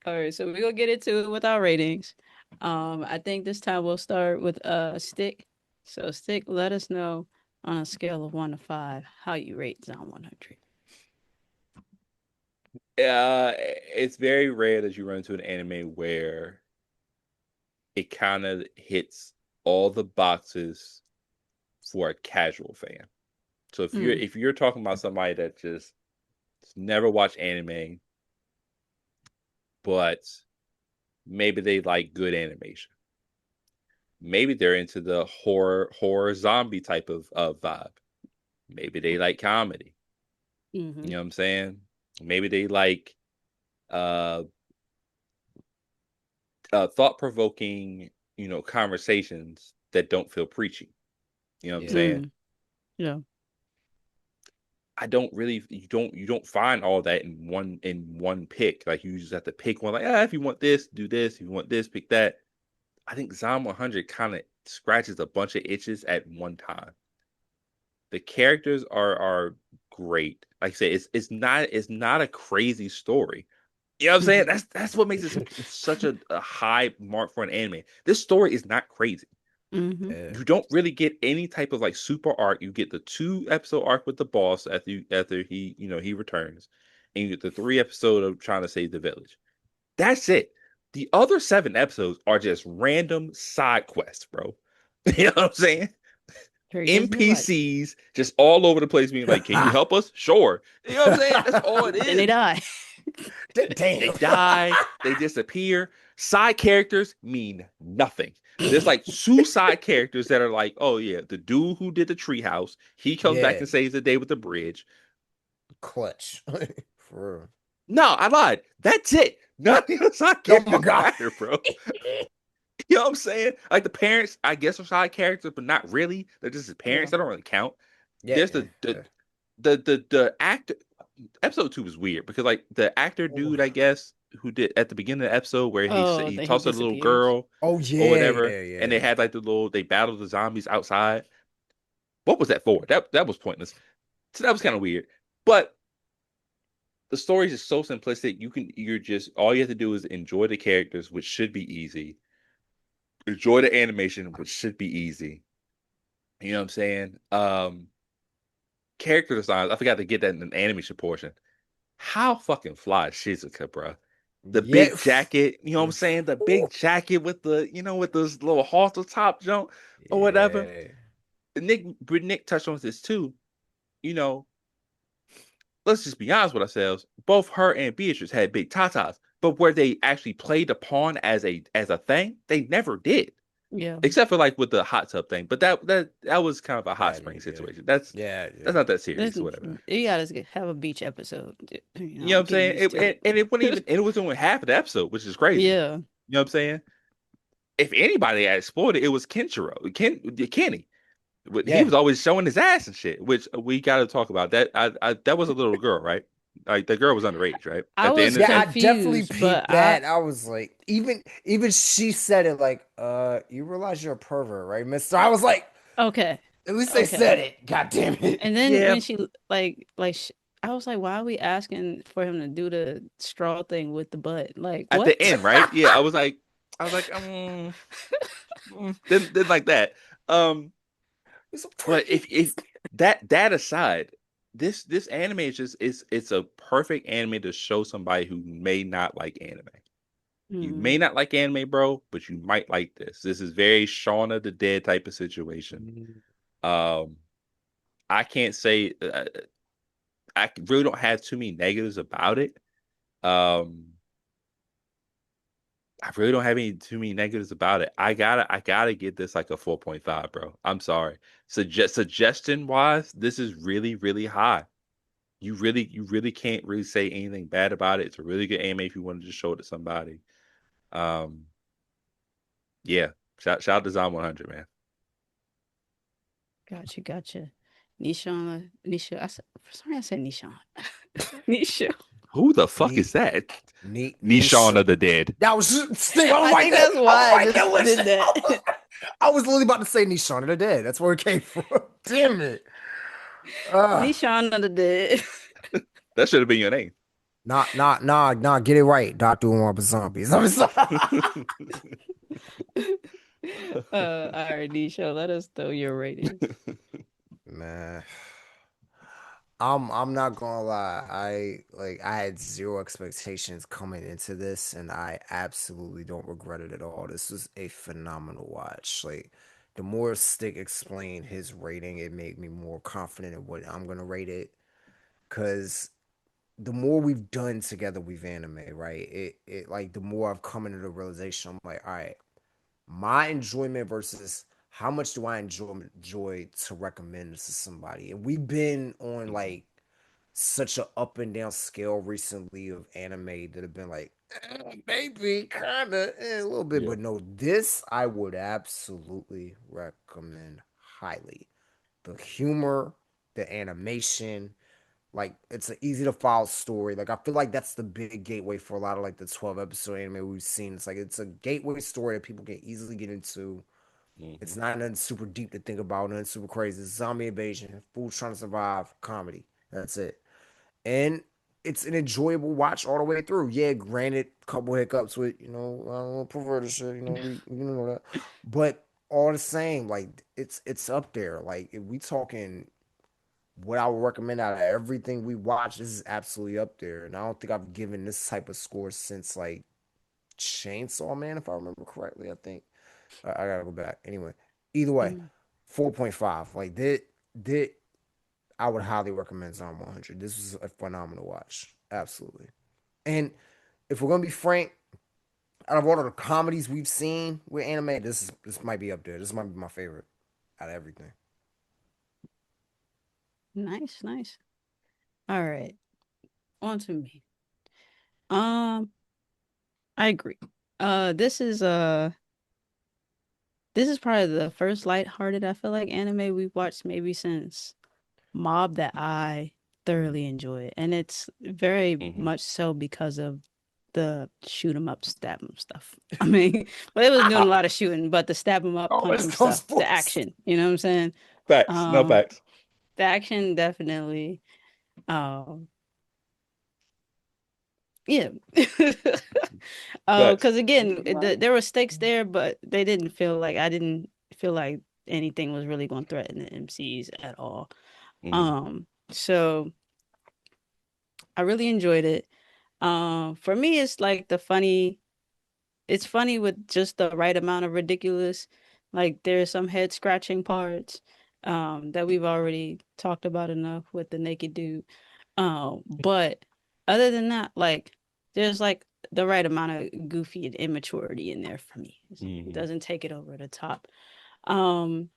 All right. So we're gonna get into it with our ratings. I think this time we'll start with Stick. So Stick, let us know on a scale of 1 to 5 how you rate Zone 100. It's very rare that you run into an anime where it kind of hits all the boxes for a casual fan. So Mm, if you're talking about somebody that just never watched anime, but maybe they like good animation, maybe they're into the horror zombie type of vibe. Maybe they like comedy. You mm-hmm. know what I'm saying? Maybe they like uh thought provoking, conversations that don't feel preachy. You know what I'm Yeah. saying? Mm, yeah. I don't really you don't find all that in one pick. Like you just have to pick one. Like if you want this, do this. If you want this, pick that. I think Zom 100 kind of scratches a bunch of itches at one time. The characters are great. Like I say, it's not a crazy story. You know what I'm saying? That's what makes it such a high mark for an anime. This story is not crazy. Mm-hmm. Yeah. You don't really get any type of like super arc. You get the 2 episode arc with the boss after he returns, and you get the 3 episode of trying to save the village. That's it. The other 7 episodes are just random side quests, bro. You know what I'm saying? Very Disney like. NPCs just all over the place being like, "Can you help us?" Sure. You know what I'm saying? That's all it Then they is. die. They Damn. die, they disappear. Side characters mean nothing. There's like 2 side characters that are like, oh yeah, the dude who did the treehouse, he comes back Yeah. and saves the day with the bridge. Clutch. For real. No, I lied. That's it. None of the side Oh my characters God. matter, bro. You know what I'm saying? Like the parents, I guess, are side characters, but not really. They're just his Yeah. parents. They don't really count. Yeah. There's the actor. Episode 2 was weird because like the actor Oh, dude, I guess, who did at the beginning of the episode where Oh, he then he tossed a little disappears. girl oh or yeah, whatever, yeah, and they yeah. had like they battled the zombies outside. What was that for? That was pointless. So that was kind of weird. But the story is just so simplistic. You're just all you have to do is enjoy the characters, which should be easy. Enjoy the animation, which should be easy. You know what I'm saying? Character designs. I forgot to get that in the animation portion. How fucking fly is Shizuka, bro? The Yeah. big jacket, you know what I'm saying? The big jacket with with this little halter top jump or whatever. Yeah. Nick touched on this too. You know, let's just be honest with ourselves. Both her and Beatrice had big tatas, but where they actually played the pawn as a thing, they never did. Yeah. except for like with the hot tub thing. But that was kind of a hot Yeah, spring yeah, situation. yeah, That's yeah. not that serious or Listen, whatever. you gotta have a beach episode. You know what I'm Get saying? used to And it wouldn't even it. and it was only half of the episode, which is crazy. You Yeah. know what I'm saying? If anybody had explored it, it was Kenny. But he was Yeah. always showing his ass and shit, which we got to talk about. That was a little girl, right? Like the girl was underage, right? I At the was end of Yeah, the I day. definitely confused, but peeped that. I was like, even she said it like, you realize you're a pervert, right, mister? I was like, okay. at least they said Okay. it. God damn it. And then Yeah, when she I was like, why are we asking for him to do the straw thing with the butt? Like, at the what? end, right? Yeah, I was like, didn't like that. Um, It's a but if that aside, this anime is just it's a perfect anime to show somebody who may not like anime. You Mm, may not like anime, bro, but you might like this. This is very Shaun of the Dead type of situation. Um, I can't say I really don't have too many negatives about it. Um, I really don't have any too many negatives about it. I gotta get this like a 4.5, bro. I'm sorry. Suggestion wise, this is really, really high. You really can't really say anything bad about it. It's a really good anime if you want to just show it to somebody. Um, yeah. Shout out to Zom 100, man. gotcha, gotcha. Nisha. For some reason I said Nishan. Nisha. Who the fuck Ni is that? Nishan Nisha. of the Dead. That was just thing. I was I right think there. that's I was why I right just there with did it. that. I was literally about to say Nishan of the Dead. That's where it came from. Damn it. Uh, Nishan of the dead. That should have been your name. nah. Get it right. Doctor Umar Zombies. I'm sorry. All right, Nisha, let us know your ratings. Man. I'm not gonna lie. I had zero expectations coming into this, and I absolutely don't regret it at all. This was a phenomenal watch. Like the more Stick explained his rating, it made me more confident in what I'm gonna rate it. Cause the more we've done together with anime, right? It like the more I've come into the realization, I'm like, all right, my enjoyment versus how much do I enjoy to recommend this to somebody? And we've been on Mhm. like such a up and down scale recently of anime that have been like maybe kind of a little bit, Yeah. but no, this I would absolutely recommend highly. The humor, the animation, like it's an easy to follow story. Like I feel like that's the big gateway for a lot of like the 12 episode anime we've seen. It's like it's a gateway story that people can easily get into. Hmm. It's not nothing super deep to think about, nothing super crazy. It's zombie invasion, fools trying to survive, comedy. That's it. And it's an enjoyable watch all the way through. Yeah, granted, couple hiccups with I don't know, perverted shit. We know that, but all the same, like it's up there. Like if we talking what I would recommend out of everything we watch, this is absolutely up there. And I don't think I've given this type of score since like Chainsaw Man, if I remember correctly. I think I gotta go back. Anyway, either way, Mm. 4.5. Like that I would highly recommend Zom 100. This was a phenomenal watch. Absolutely. And if we're gonna be frank, out of all of the comedies we've seen with anime, this might be up there. This might be my favorite out of everything. Nice, nice. All right, on to me. Um, I agree. This is probably the first lighthearted I feel like anime we've watched maybe since Mob that I thoroughly enjoy, and it's very Hmm. much so because of the shoot 'em up, stab 'em stuff. I mean, well, it was doing a lot of shooting, but the stab 'em up, Oh, punch let's 'em go stuff, the sports. action. You know what I'm saying? Facts. No Um, facts. the action definitely. Um, yeah. Facts. Because again, there were stakes there, but they didn't feel like I didn't feel like anything was really going to threaten the MCs at all. Hmm. So I really enjoyed it. For me, it's like it's funny with just the right amount of ridiculous. Like there's some head scratching parts, that we've already talked about enough with the naked dude. But other than that, like there's like the right amount of goofy and immaturity in there for me. It Hmm. doesn't take it over the top. Um,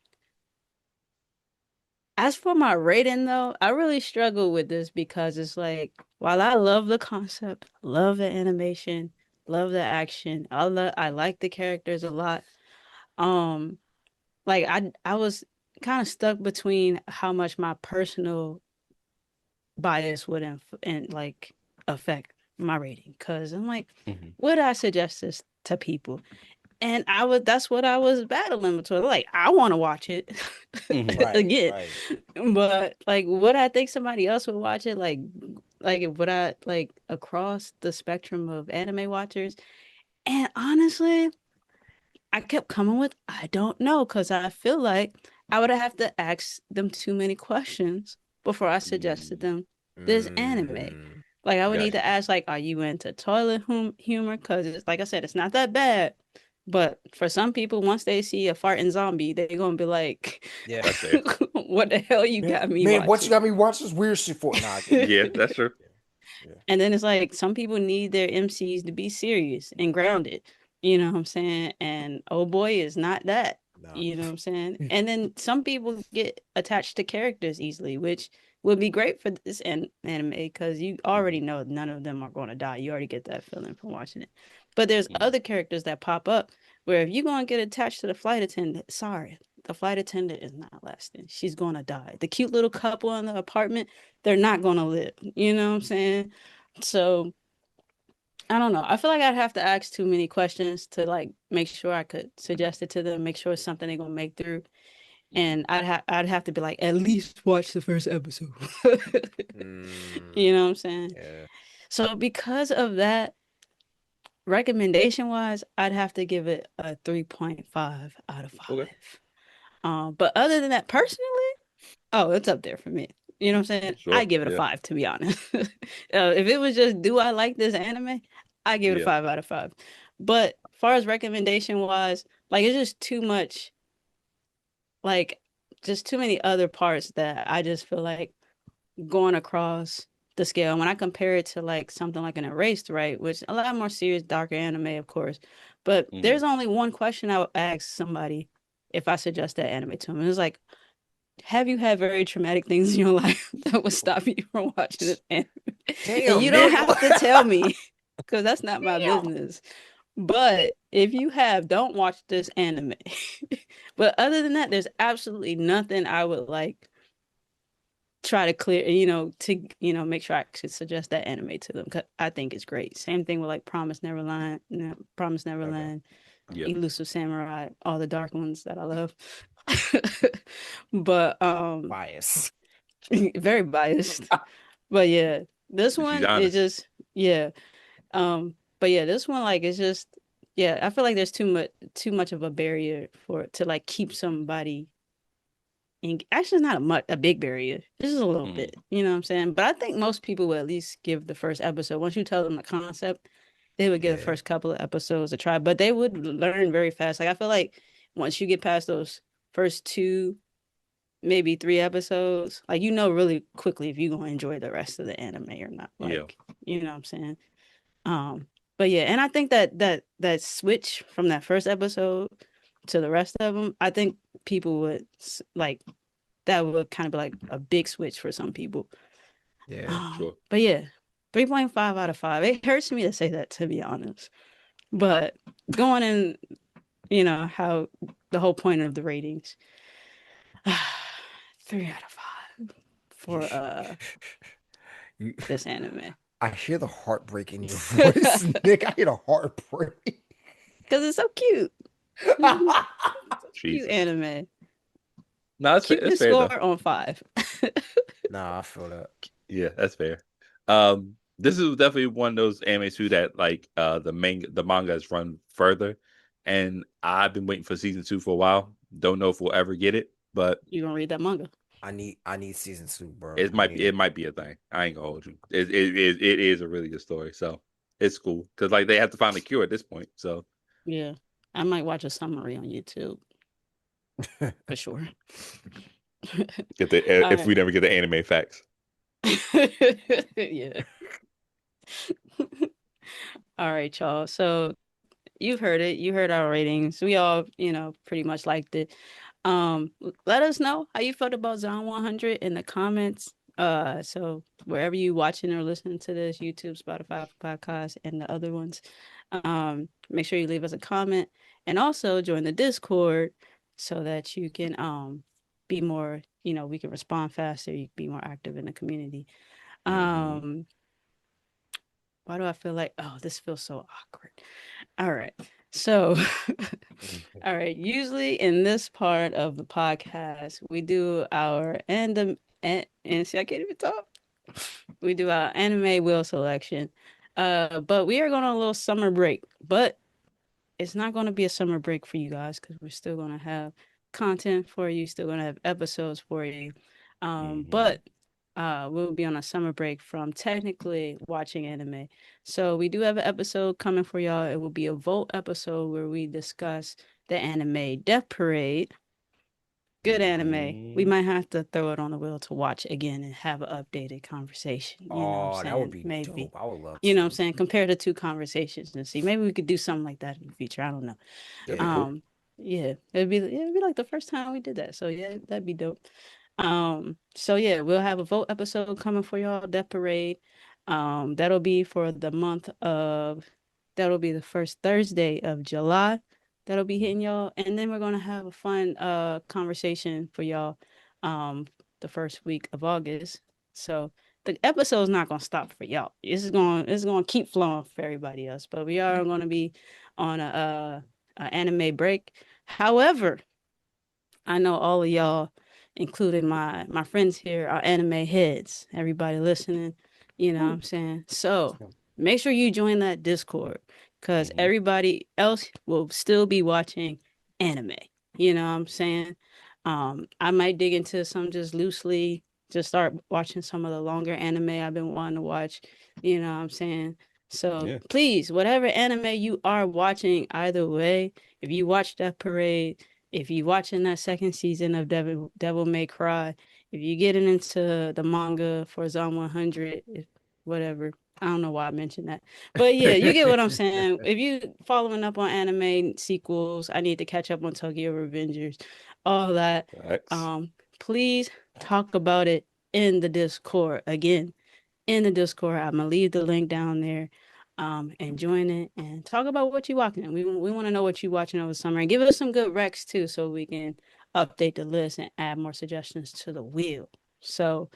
as for my rating though, I really struggle with this because it's like while I love the concept, love the animation, love the action, I like the characters a lot. Um, like I was kind of stuck between how much my personal bias would and like affect my rating because I'm like, Hmm. would I suggest this to people? And I was that's what I was battling between. Like, I want to watch it Hmm. Right, again, right. but like, would I think somebody else would watch it? Like, would I like across the spectrum of anime watchers? And honestly, I kept coming with I don't know because I feel like I would have to ask them too many questions before I suggested them this anime. Mm, Like, I would need Gotcha. to ask, like, are you into toilet humor? Because it's like I said, it's not that bad. But for some people, once they see a farting zombie, they're gonna be like, yeah. That's fair. "What the hell you Man, got me man, what you watching?" got me watch this weird shit for? Nah, I get it. Yeah, that's true. Yeah, And then it's like some people need their MCs to be serious and grounded. You know what I'm saying? And oh boy is not that. nah. You know what I'm saying? And then some people get attached to characters easily, which would be great for this anime because you already know none of them are going to die. You already get that feeling from watching it. But there's Hmm. other characters that pop up where if you're going to get attached to the flight attendant, sorry, the flight attendant is not lasting. She's going to die. The cute little couple in the apartment, they're not going to live. You know what I'm saying? So I don't know. I feel like I'd have to ask too many questions to like make sure I could suggest it to them, make sure it's something they're gonna make through. Hmm. And I'd have to be like, at least watch the first episode. You Mm, know what I'm saying? yeah. So because of that, recommendation wise, I'd have to give it a 3.5 out of Okay. 5. But other than that, personally, oh, it's up there for me. You know what I'm saying? I Sure. give it a Yeah. 5, to be honest. If it was just, do I like this anime? I give it a Yeah. 5 out of 5. But far as recommendation wise, like it's just too much, like just too many other parts that I just feel like going across the scale. When I compare it to like something like an Erased, right, which a lot more serious, darker anime, of course. But Hmm. there's only one question I would ask somebody if I suggest that anime to them. And it's like, have you had very traumatic things in your life that would stop you from watching this anime? And you Damn, don't Nick. have to tell me because that's not my Damn. business. But if you have, don't watch this anime. But other than that, there's absolutely nothing I would like try to clear, make sure I could suggest that anime to them because I think it's great. Same thing with like Promise Okay. Neverland, Yeah. Elusive Samurai, all the dark ones that I love. But Bias. very biased. But yeah, this She's one is honest. just yeah. But yeah, this one like it's just yeah. I feel like there's too much of a barrier for it to like keep somebody. Actually, it's not a big barrier. This is a little Hmm. bit. You know what I'm saying? But I think most people will at least give the first episode. Once you tell them the concept, they would give the Yeah. first couple of episodes a try. But they would learn very fast. Like I feel like once you get past those first two, maybe 3 episodes, like really quickly if you're gonna enjoy the rest of the anime or not. Yeah. Like, you know what I'm saying? Um, but yeah, and I think that switch from that first episode to the rest of them, I think people would like that would kind of be like a big switch for some people. Yeah. Sure. But yeah, 3.5 out of 5. It hurts me to say that, to be honest. But going in, how the whole point of the ratings, 3 out of 5 for You, this anime. I hear the heartbreak in your voice, Nick. I hear the heartbreak. Because it's so cute. Cute Jesus. anime. No, that's fair. That's Cutest fair though. score on 5. Nah, I feel that. Yeah, that's fair. This is definitely one of those animes too that like the manga has run further, and I've been waiting for season 2 for a while. Don't know if we'll ever get it, but You gonna read that manga? I need season 2, bro. it I might be need it it. might be a thing. I ain't gonna hold you. It is a really good story, so it's cool because like they have to find a cure at this point. So Yeah. I might watch a summary on YouTube for sure. get the All if right. we never get the anime facts. Yeah. All right, y'all. So you've heard it. You heard our ratings. We all, pretty much liked it. Let us know how you felt about Zone 100 in the comments. So wherever you watching or listening to this, YouTube, Spotify, podcast, and the other ones, make sure you leave us a comment and also join the Discord so that you can be more, we can respond faster. You can be more active in the community. Hmm. Um, why do I feel like, oh, this feels so awkward? All right. So, all right. Usually in this part of the podcast, we do our and see, I can't even talk. We do our anime wheel selection. But we are going on a little summer break. But it's not going to be a summer break for you guys because we're still going to have content for you, still going to have episodes for you. Hmm. But we'll be on a summer break from technically watching anime. So we do have an episode coming for y'all. It will be a vote episode where we discuss the anime Death Parade. Good anime. We Hmm. might have to throw it on the wheel to watch again and have an updated conversation. You know what I'm Oh, that would saying? be Maybe. dope. I would love You know what I'm to. saying? Compare the two conversations and see. Maybe we could do something like that in the future. I don't know. That'd be Yeah. cool. Um, yeah, it'd be like the first time we did that. So yeah, that'd be dope. So yeah, we'll have a vote episode coming for y'all, Death Parade. That'll be for the month of that'll be the first Thursday of July. That'll be hitting y'all. And then we're gonna have a fun conversation for y'all the first week of August. So the episode's not gonna stop for y'all. It's gonna keep flowing for everybody else. But we are gonna be on a anime break. However, I know all of y'all, including my friends here, are anime heads. Everybody listening, you know what Woo. I'm saying? So make sure you join that Discord because Hmm. everybody else will still be watching anime. You know what I'm saying? I might dig into some just loosely, just start watching some of the longer anime I've been wanting to watch. You know what I'm saying? So Yeah. please, whatever anime you are watching, either way, if you watch that parade, if you watching that second season of Devil May Cry, if you getting into the manga for Zone 100, whatever. I don't know why I mentioned that. But yeah, you get what I'm saying. If you following up on anime sequels, I need to catch up on Tokyo Revengers, all that. Facts. Please talk about it in the Discord. Again, in the Discord. I'm gonna leave the link down there. And join it and talk about what you're watching. We want to know what you're watching over summer and give us some good recs too, so we can update the list and add more suggestions to the wheel. So,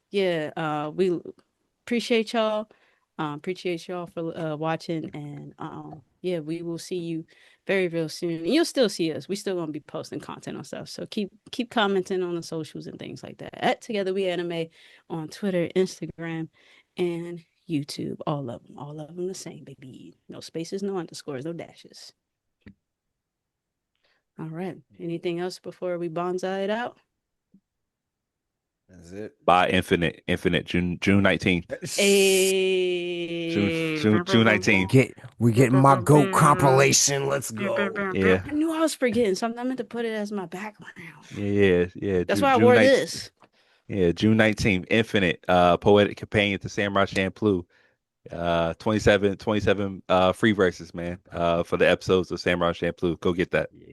yeah, we appreciate y'all. Appreciate y'all for watching, and yeah, we will see you very, real soon. And you'll still see us. We still gonna be posting content on stuff. So keep commenting on the socials and things like that. At Together We Anime on Twitter, Instagram, and YouTube. All of them the same, baby. No spaces, no underscores, no dashes. All right. Anything else before we bonsai it out? That's it. By Infinite, June 19th. Hey. June 19th. We getting my goat compilation. Let's go. Yeah. I knew I was forgetting something. I meant to put it as my background. Yeah. That's why I June wore 19th. this. Yeah, June 19th. Infinite, poetic companion to Samurai Champloo. 27 free verses, man. For the episodes of Samurai Champloo. Go get that. Yeah.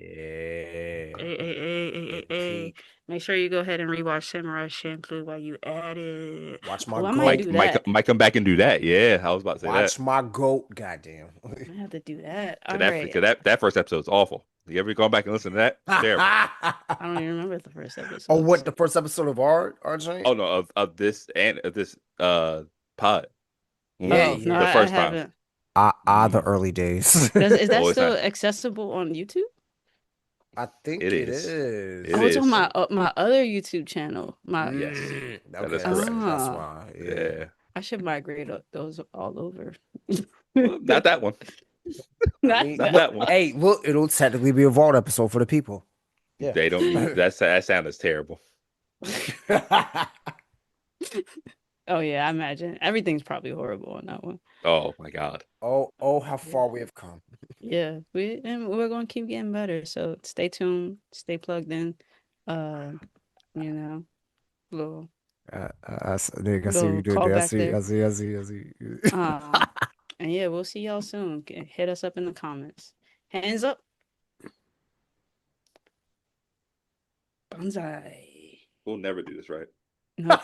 Hey, Hey. peak. Make sure you go ahead and rewatch Samurai Champloo while you at it. Watch my Oh, I might goat. do that. Might come back and do that. Yeah, I was about to say that. Watch my goat. Goddamn. I have to do that. Cause All right. that first episode's awful. You ever gone back and listen to that? It's terrible. I don't even remember the first Oh, episodes. what the first episode of our joint? Oh no, of this and of this pod when Yeah, Oh, no, the yeah. I first time. haven't. The early days. Is that Oh, it's still not. accessible on YouTube? I It think it is. is. It Oh, it's I on is. think. my other YouTube channel. My Yes, that Okay, is correct. that's ah, why. Yeah. Yeah. I should migrate those all over. Well, not that one. I Not mean, Not that look. that one. one. Hey, look. It'll technically be a vault episode for the people. Yeah. They don't. That sound is terrible. Oh yeah, I imagine everything's probably horrible on that one. Oh my God. Oh, how Yeah. far we have come. Yeah, we're gonna keep getting better. So stay tuned, stay plugged in. Uh, you know, little Nigga, I see what you little did there. callback there. I see. Um, And yeah, we'll see y'all soon. Hit us up in the comments. Hands up. Bonsai. We'll never do this right. Nope.